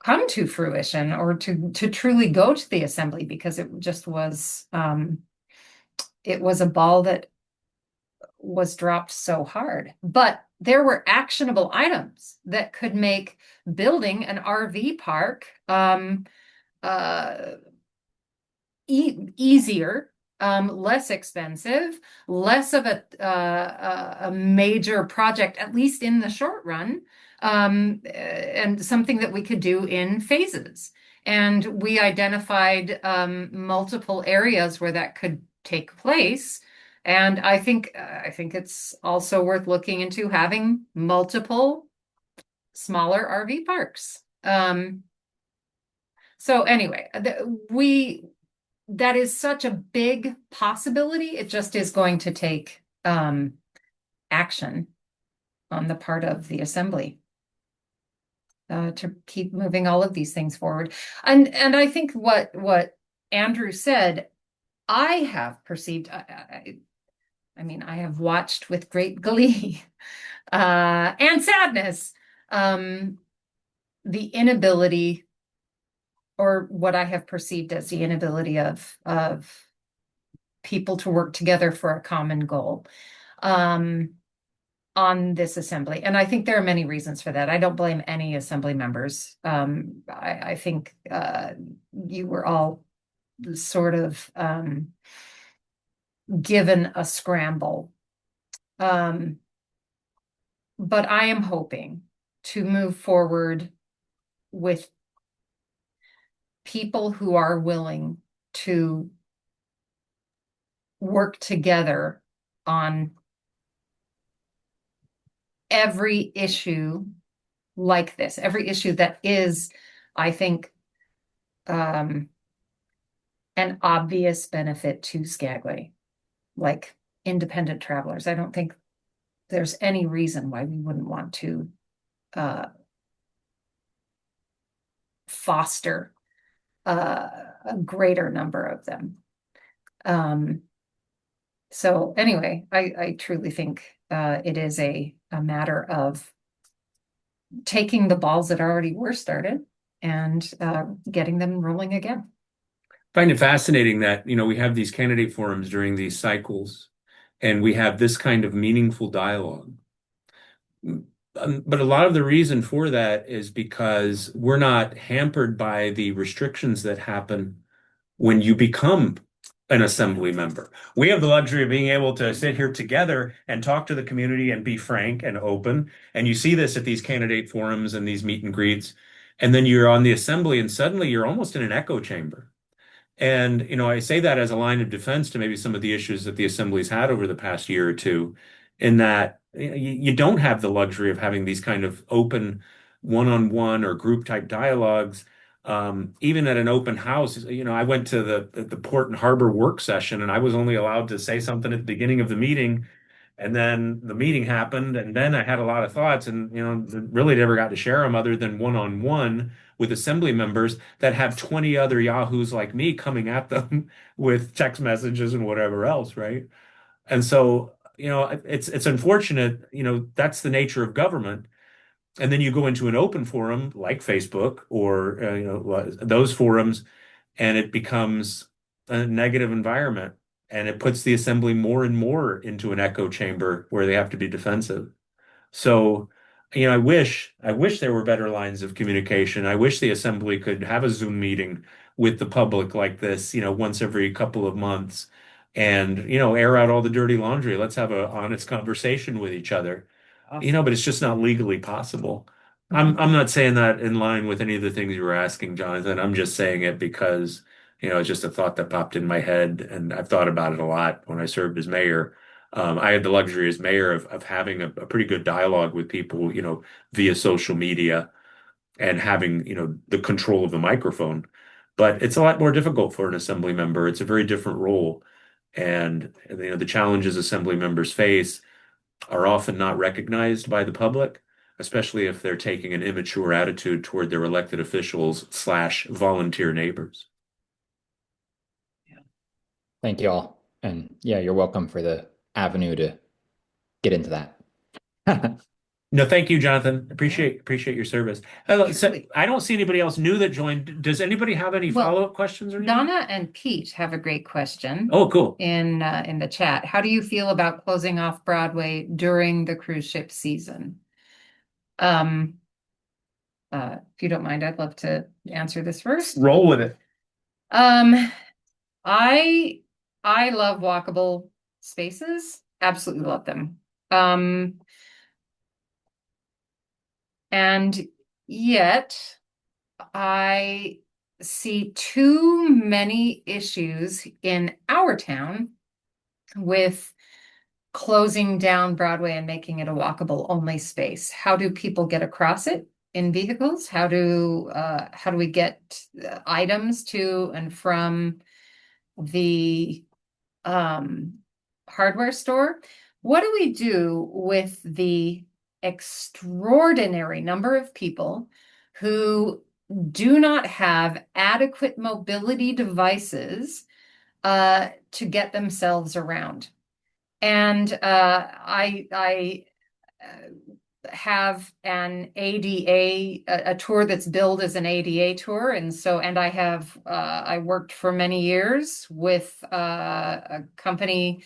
come to fruition or to truly go to the assembly, because it just was it was a ball that was dropped so hard. But there were actionable items that could make building an RV park easier, less expensive, less of a major project, at least in the short run, and something that we could do in phases. And we identified multiple areas where that could take place. And I think it's also worth looking into having multiple smaller RV parks. So anyway, that is such a big possibility. It just is going to take action on the part of the assembly to keep moving all of these things forward. And I think what Andrew said, I have perceived. I mean, I have watched with great glee and sadness the inability, or what I have perceived as the inability of people to work together for a common goal on this assembly. And I think there are many reasons for that. I don't blame any assembly members. I think you were all sort of given a scramble. But I am hoping to move forward with people who are willing to work together on every issue like this, every issue that is, I think, an obvious benefit to Skagway, like independent travelers. I don't think there's any reason why we wouldn't want to foster a greater number of them. So anyway, I truly think it is a matter of taking the balls that already were started and getting them rolling again. Find it fascinating that, we have these candidate forums during these cycles, and we have this kind of meaningful dialogue. But a lot of the reason for that is because we're not hampered by the restrictions that happen when you become an assembly member. We have the luxury of being able to sit here together and talk to the community and be frank and open. And you see this at these candidate forums and these meet and greets. And then you're on the assembly and suddenly you're almost in an echo chamber. And, I say that as a line of defense to maybe some of the issues that the assembly's had over the past year or two, in that you don't have the luxury of having these kind of open one-on-one or group type dialogues. Even at an open house, I went to the Port and Harbor work session and I was only allowed to say something at the beginning of the meeting. And then the meeting happened, and then I had a lot of thoughts, and really never got to share them other than one-on-one with assembly members that have 20 other yahoos like me coming at them with text messages and whatever else, right? And so, it's unfortunate, that's the nature of government. And then you go into an open forum like Facebook or those forums, and it becomes a negative environment, and it puts the assembly more and more into an echo chamber where they have to be defensive. So, I wish there were better lines of communication. I wish the assembly could have a Zoom meeting with the public like this, once every couple of months and, air out all the dirty laundry. Let's have a honest conversation with each other. But it's just not legally possible. I'm not saying that in line with any of the things you were asking, Jonathan. I'm just saying it because, it's just a thought that popped in my head, and I've thought about it a lot when I served as mayor. I had the luxury as mayor of having a pretty good dialogue with people, via social media and having, the control of the microphone. But it's a lot more difficult for an assembly member. It's a very different role. And, the challenges assembly members face are often not recognized by the public, especially if they're taking an immature attitude toward their elected officials / volunteer neighbors. Thank you all. And yeah, you're welcome for the avenue to get into that. No, thank you, Jonathan. Appreciate your service. So I don't see anybody else new that joined. Does anybody have any Well, follow-up questions or anything? Donna and Pete have a great question Oh, cool. in the chat. How do you feel about closing off Broadway during the cruise ship season? If you don't mind, I'd love to answer this first. Roll with it. I love walkable spaces. Absolutely love them. And yet I see too many issues in our town with closing down Broadway and making it a walkable only space. How do people get across it in vehicles? How do we get items to and from the hardware store? What do we do with the extraordinary number of people who do not have adequate mobility devices to get themselves around? And I have an ADA, a tour that's billed as an ADA tour. And I worked for many years with a company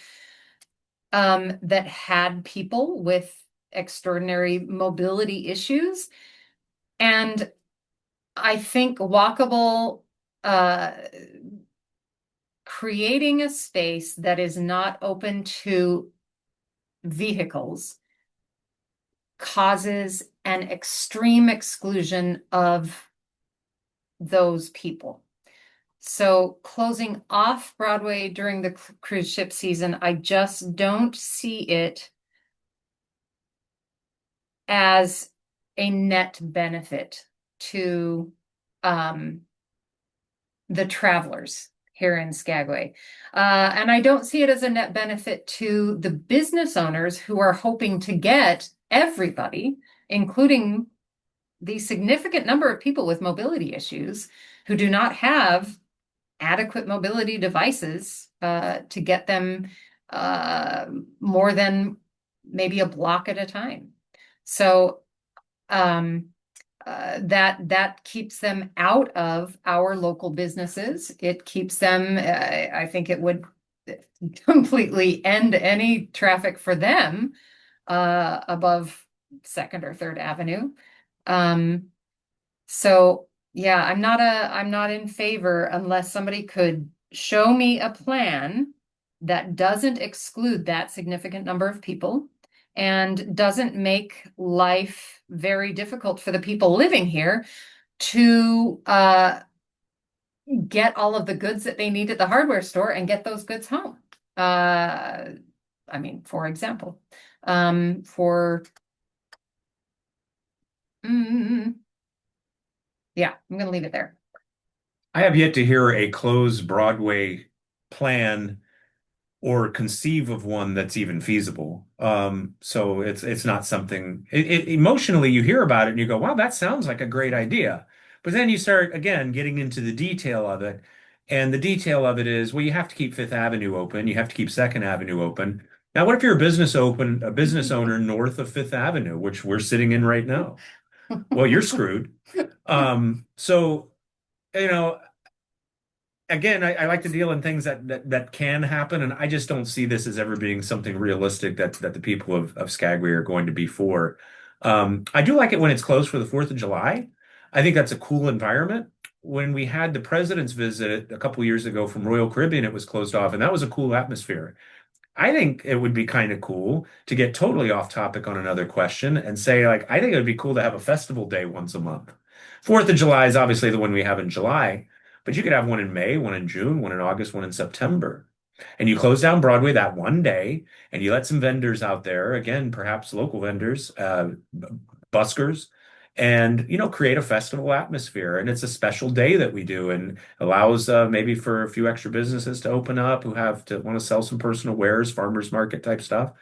that had people with extraordinary mobility issues. And I think walkable, creating a space that is not open to vehicles causes an extreme exclusion of those people. So closing off Broadway during the cruise ship season, I just don't see it as a net benefit to the travelers here in Skagway. And I don't see it as a net benefit to the business owners who are hoping to get everybody, including the significant number of people with mobility issues who do not have adequate mobility devices to get them more than maybe a block at a time. So that keeps them out of our local businesses. It keeps them, I think it would completely end any traffic for them above Second or Third Avenue. So yeah, I'm not in favor unless somebody could show me a plan that doesn't exclude that significant number of people and doesn't make life very difficult for the people living here to get all of the goods that they need at the hardware store and get those goods home. I mean, for example, yeah, I'm gonna leave it there. I have yet to hear a closed Broadway plan or conceive of one that's even feasible. So it's not something emotionally you hear about it and you go, wow, that sounds like a great idea. But then you start again getting into the detail of it. And the detail of it is, well, you have to keep Fifth Avenue open, you have to keep Second Avenue open. Now, what if you're a business owner north of Fifth Avenue, which we're sitting in right now? Well, you're screwed. So, you know, again, I like to deal in things that can happen, and I just don't see this as ever being something realistic that the people of Skagway are going to be for. I do like it when it's closed for the 4th of July. I think that's a cool environment. When we had the president's visit a couple years ago from Royal Caribbean, it was closed off, and that was a cool atmosphere. I think it would be kind of cool to get totally off topic on another question and say, like, I think it would be cool to have a festival day once a month. 4th of July is obviously the one we have in July, but you could have one in May, one in June, one in August, one in September. And you close down Broadway that one day and you let some vendors out there, again, perhaps local vendors, buskers, and create a festival atmosphere. And it's a special day that we do and allows maybe for a few extra businesses to open up who have to want to sell some personal wares, farmers market type stuff,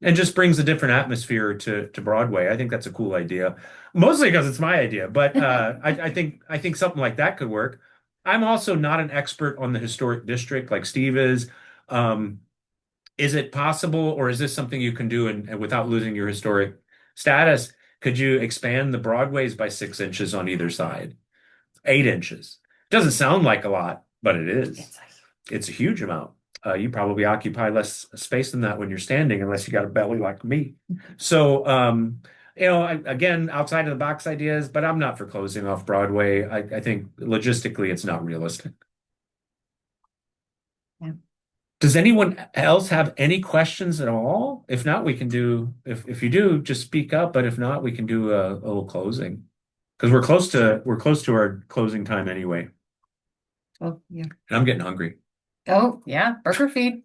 and just brings a different atmosphere to Broadway. I think that's a cool idea, mostly because it's my idea, but I think something like that could work. I'm also not an expert on the historic district like Steve is. Is it possible, or is this something you can do and without losing your historic status? Could you expand the Broadways by 6 inches on either side? 8 inches. Doesn't sound like a lot, but it is. It's a huge amount. You probably occupy less space than that when you're standing, unless you got a belly like me. So, again, outside of the box ideas, but I'm not for closing off Broadway. I think logistically it's not realistic. Yeah. Does anyone else have any questions at all? If not, we can do, if you do, just speak up, but if not, we can do a little closing. Because we're close to our closing time anyway. Oh, yeah. And I'm getting hungry. Oh, yeah. Burger feed.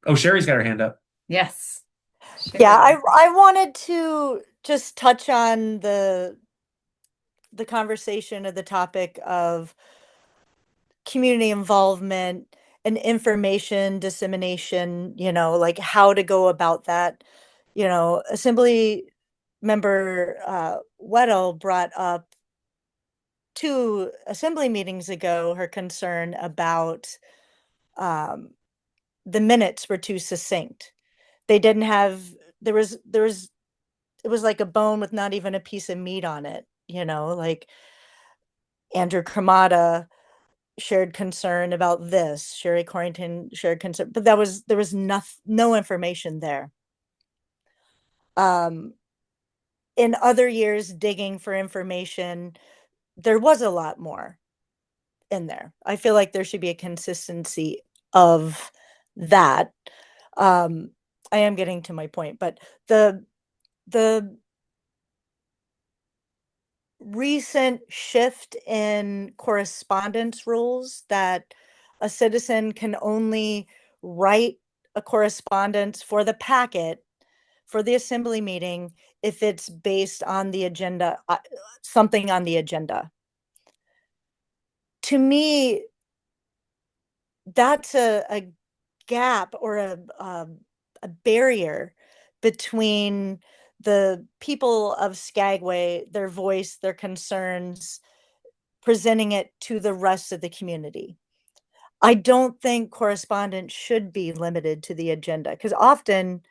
Oh, Sherry's got her hand up. Yes. Yeah, I wanted to just touch on the conversation of the topic of community involvement and information dissemination, like how to go about that. Assembly member Weddle brought up 2 assembly meetings ago her concern about the minutes were too succinct. They didn't have there was it was like a bone with not even a piece of meat on it, like Andrew Cremata shared concern about this, Sherry Corrington shared concern, but there was no information there. In other years digging for information, there was a lot more in there. I feel like there should be a consistency of that. I am getting to my point, but the recent shift in correspondence rules that a citizen can only write a correspondence for the packet for the assembly meeting if it's based on the agenda, something on the agenda. To me, that's a gap or a barrier between the people of Skagway, their voice, their concerns, presenting it to the rest of the community. I don't think correspondence should be limited to the agenda, because often,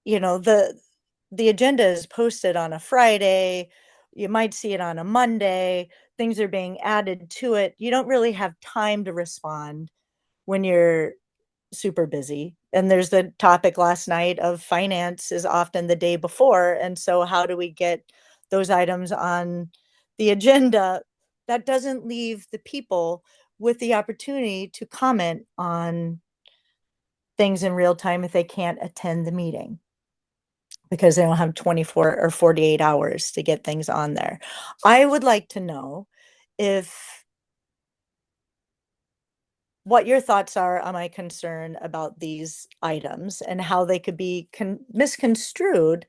you know, the agenda is posted on a Friday, you might see it on a Monday, things are being added to it. You don't really have time to respond when you're super busy. And there's the topic last night of finance is often the day before. And so how do we get those items on the agenda? That doesn't leave the people with the opportunity to comment on things in real time if they can't attend the meeting, because they don't have 24 or 48 hours to get things on there. I would like to know if what your thoughts are on my concern about these items and how they could be misconstrued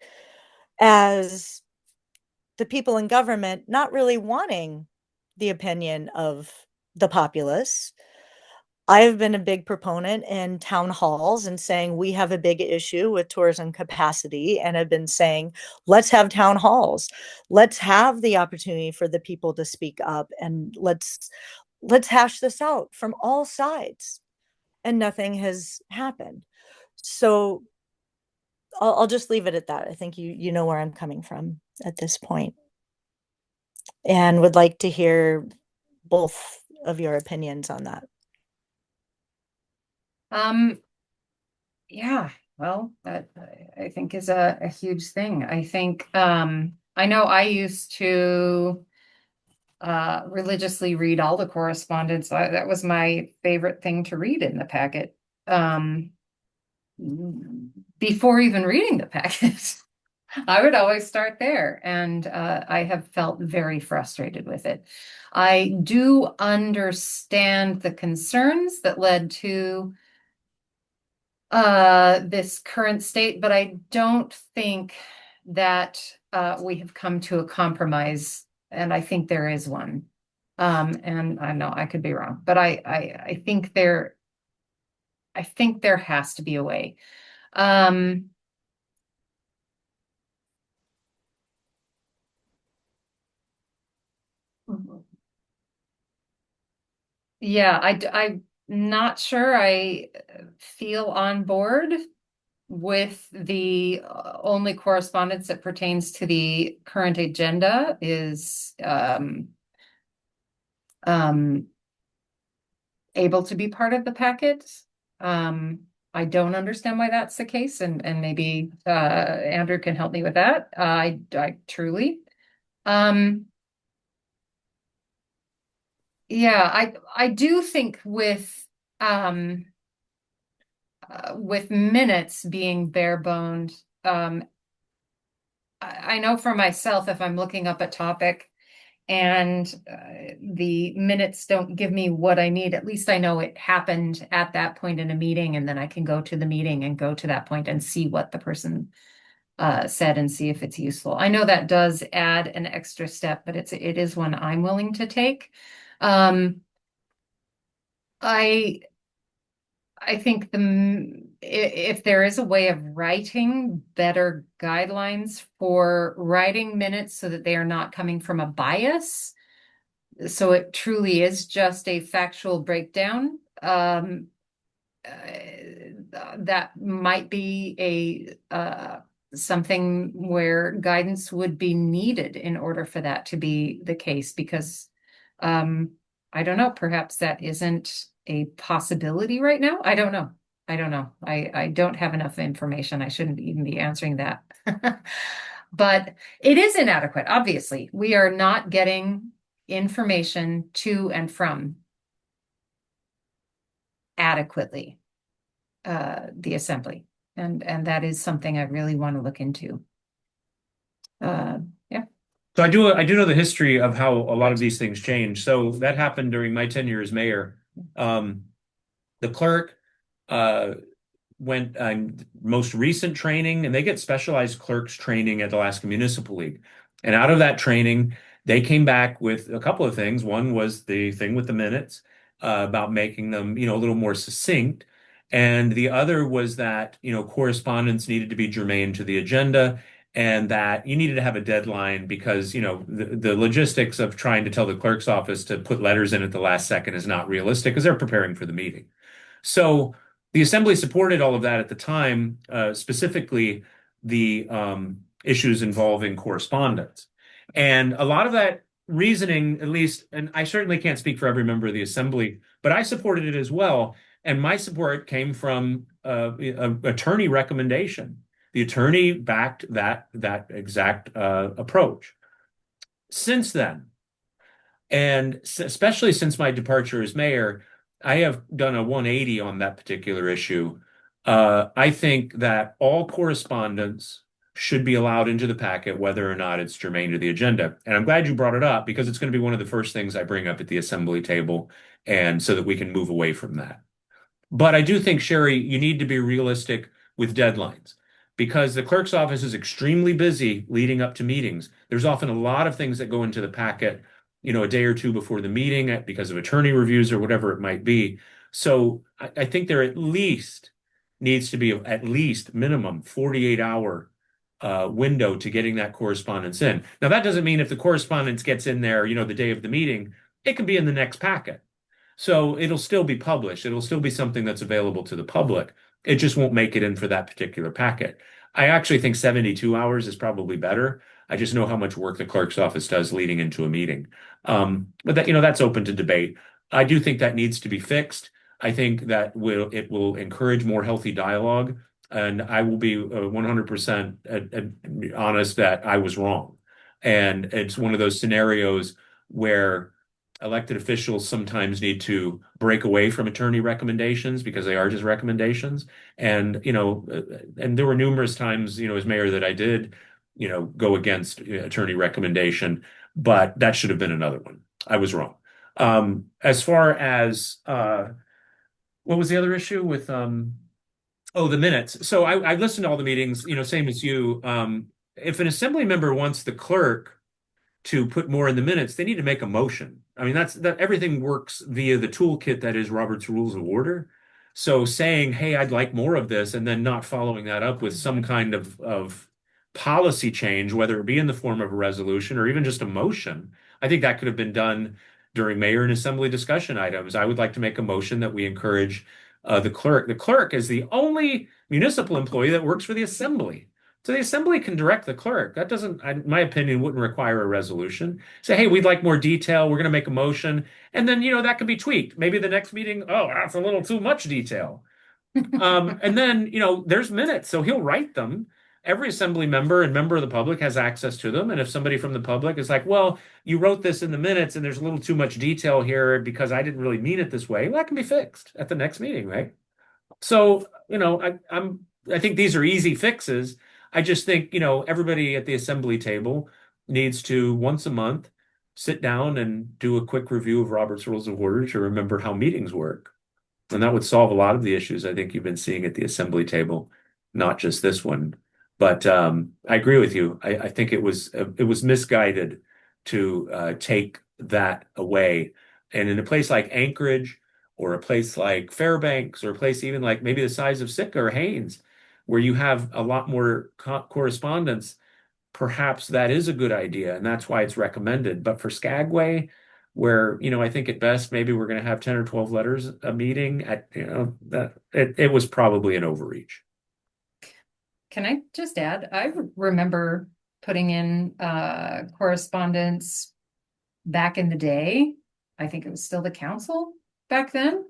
as the people in government not really wanting the opinion of the populace. I've been a big proponent in town halls and saying we have a big issue with tourism capacity, and have been saying, let's have town halls. Let's have the opportunity for the people to speak up, and let's hash this out from all sides. And nothing has happened. So I'll just leave it at that. I think you know where I'm coming from at this point, and would like to hear both of your opinions on that. Yeah, well, that I think is a huge thing. I think I know I used to religiously read all the correspondence. That was my favorite thing to read in the packet. Before even reading the packet, I would always start there, and I have felt very frustrated with it. I do understand the concerns that led to this current state, but I don't think that we have come to a compromise, and I think there is one. And I know I could be wrong, but I think there has to be a way. Yeah, I'm not sure I feel on board with the only correspondence that pertains to the current agenda is able to be part of the packet. I don't understand why that's the case, and maybe Andrew can help me with that. I truly. Yeah, I do think with minutes being bare boned, I know for myself, if I'm looking up a topic and the minutes don't give me what I need, at least I know it happened at that point in a meeting, and then I can go to the meeting and go to that point and see what the person said and see if it's useful. I know that does add an extra step, but it is one I'm willing to take. I think if there is a way of writing better guidelines for writing minutes so that they are not coming from a bias, so it truly is just a factual breakdown, that might be something where guidance would be needed in order for that to be the case, because I don't know, perhaps that isn't a possibility right now. I don't know. I don't have enough information. I shouldn't even be answering that. But it is inadequate. Obviously, we are not getting information to and from adequately the assembly. And that is something I really want to look into. Yeah. So I do know the history of how a lot of these things change. So that happened during my tenure as mayor. The clerk uh, went most recent training, and they get specialized clerks training at Alaska Municipal League. And out of that training, they came back with a couple of things. One was the thing with the minutes about making them, a little more succinct. And the other was that, correspondence needed to be germane to the agenda and that you needed to have a deadline because, the logistics of trying to tell the clerk's office to put letters in at the last second is not realistic because they're preparing for the meeting. So the assembly supported all of that at the time, specifically the issues involving correspondence. And a lot of that reasoning, at least, and I certainly can't speak for every member of the assembly, but I supported it as well. And my support came from an attorney recommendation. The attorney backed that exact approach. Since then, and especially since my departure as mayor, I have done a 180 on that particular issue. I think that all correspondence should be allowed into the packet, whether or not it's germane to the agenda. And I'm glad you brought it up because it's going to be one of the first things I bring up at the assembly table, and so that we can move away from that. But I do think, Sherry, you need to be realistic with deadlines because the clerk's office is extremely busy leading up to meetings. There's often a lot of things that go into the packet, a day or two before the meeting because of attorney reviews or whatever it might be. So I think there at least needs to be at least minimum 48-hour window to getting that correspondence in. Now, that doesn't mean if the correspondence gets in there, the day of the meeting, it can be in the next packet. So it'll still be published. It'll still be something that's available to the public. It just won't make it in for that particular packet. I actually think 72 hours is probably better. I just know how much work the clerk's office does leading into a meeting. But that's open to debate. I do think that needs to be fixed. I think that it will encourage more healthy dialogue. And I will be 100% honest that I was wrong. And it's one of those scenarios where elected officials sometimes need to break away from attorney recommendations because they are just recommendations. And, and there were numerous times, as mayor that I did, go against attorney recommendation, but that should have been another one. I was wrong. As far as, what was the other issue with, the minutes. So I listened to all the meetings, same as you. If an assembly member wants the clerk to put more in the minutes, they need to make a motion. I mean, that everything works via the toolkit that is Robert's Rules of Order. So saying, hey, I'd like more of this, and then not following that up with some kind of policy change, whether it be in the form of a resolution or even just a motion, I think that could have been done during mayor and assembly discussion items. I would like to make a motion that we encourage the clerk. The clerk is the only municipal employee that works for the assembly. So the assembly can direct the clerk. That doesn't, in my opinion, wouldn't require a resolution. Say, hey, we'd like more detail. We're going to make a motion. And then, that can be tweaked. Maybe the next meeting, that's a little too much detail. And then, there's minutes. So he'll write them. Every assembly member and member of the public has access to them. And if somebody from the public is like, well, you wrote this in the minutes and there's a little too much detail here because I didn't really mean it this way, well, that can be fixed at the next meeting, right? So, I think these are easy fixes. I just think, everybody at the assembly table needs to once a month sit down and do a quick review of Robert's Rules of Order to remember how meetings work. And that would solve a lot of the issues I think you've been seeing at the assembly table, not just this one. But I agree with you. I think it was misguided to take that away. And in a place like Anchorage or a place like Fairbanks or a place even like maybe the size of Sitka or Haines, where you have a lot more correspondence, perhaps that is a good idea, and that's why it's recommended. But for Skagway, where, I think at best, maybe we're going to have 10 or 12 letters a meeting it was probably an overreach. Can I just add, I remember putting in correspondence back in the day. I think it was still the council back then.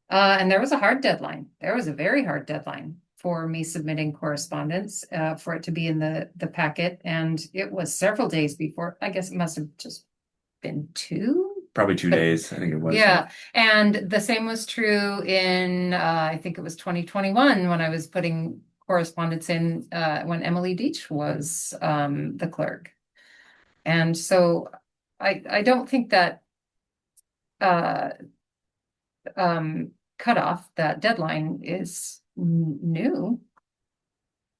And there was a hard deadline. There was a very hard deadline for me submitting correspondence for it to be in the packet. And it was several days before. I guess it must have just been Probably 2 days, I think it was. Yeah. And the same was true in, I think it was 2021 when I was putting correspondence in when Emily Deach was the clerk. And so I don't think that cutoff, that deadline is new.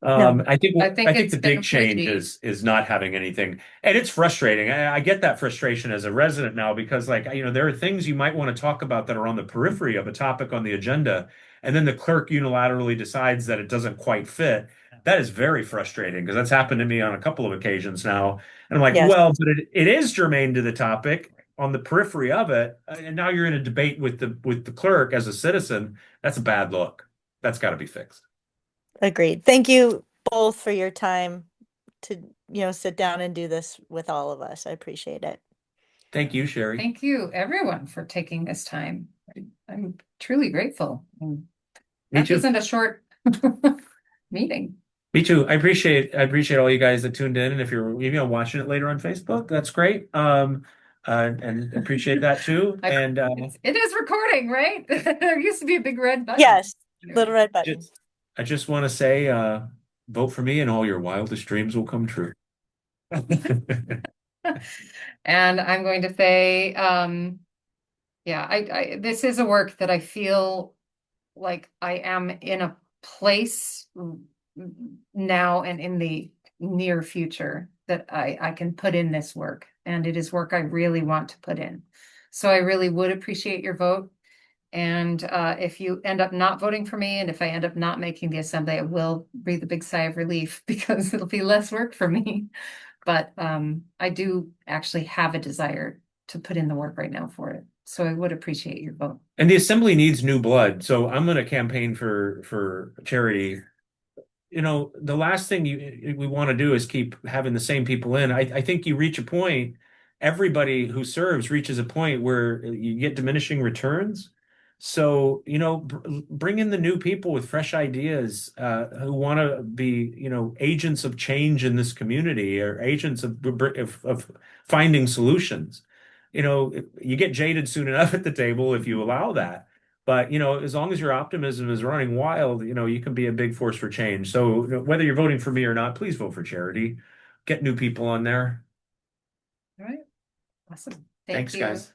I think I think I think it's the been big change achieved. is not having anything, and it's frustrating. I get that frustration as a resident now because, like, there are things you might want to talk about that are on the periphery of a topic on the agenda, and then the clerk unilaterally decides that it doesn't quite fit. That is very frustrating because that's happened to me on a couple of occasions now, and I'm like, Yes. well, but it is germane to the topic on the periphery of it, and now you're in a debate with the clerk as a citizen. That's a bad look. That's got to be fixed. Agreed. Thank you both for your time to, sit down and do this with all of us. I appreciate it. Thank you, Sherry. Thank you, everyone, for taking this time. I'm truly grateful. Me That too. isn't a short meeting. Me too. I appreciate all you guys that tuned in, and if you're watching it later on Facebook, that's great. And appreciate that too. And It is recording, right? There used to be a big red button. Yes, Anyway. little red button. I just want to say, vote for me, and all your wildest dreams will come true. And I'm going to say, yeah, this is a work that I feel like I am in a place now and in the near future that I can put in this work, and it is work I really want to put in. So I really would appreciate your vote. And if you end up not voting for me, and if I end up not making the assembly, I will breathe a big sigh of relief because it'll be less work for me. But I do actually have a desire to put in the work right now for it. So I would appreciate your vote. And the assembly needs new blood, so I'm going to campaign for charity. The last thing we want to do is keep having the same people in. I think you reach a point, everybody who serves reaches a point where you get diminishing returns. So, bring in the new people with fresh ideas, who want to be, agents of change in this community or agents of finding solutions. You get jaded soon enough at the table if you allow that. But, as long as your optimism is running wild, you can be a big force for change. So, whether you're voting for me or not, please vote for charity. Get new people on there. All right. Awesome. Thanks, you. guys.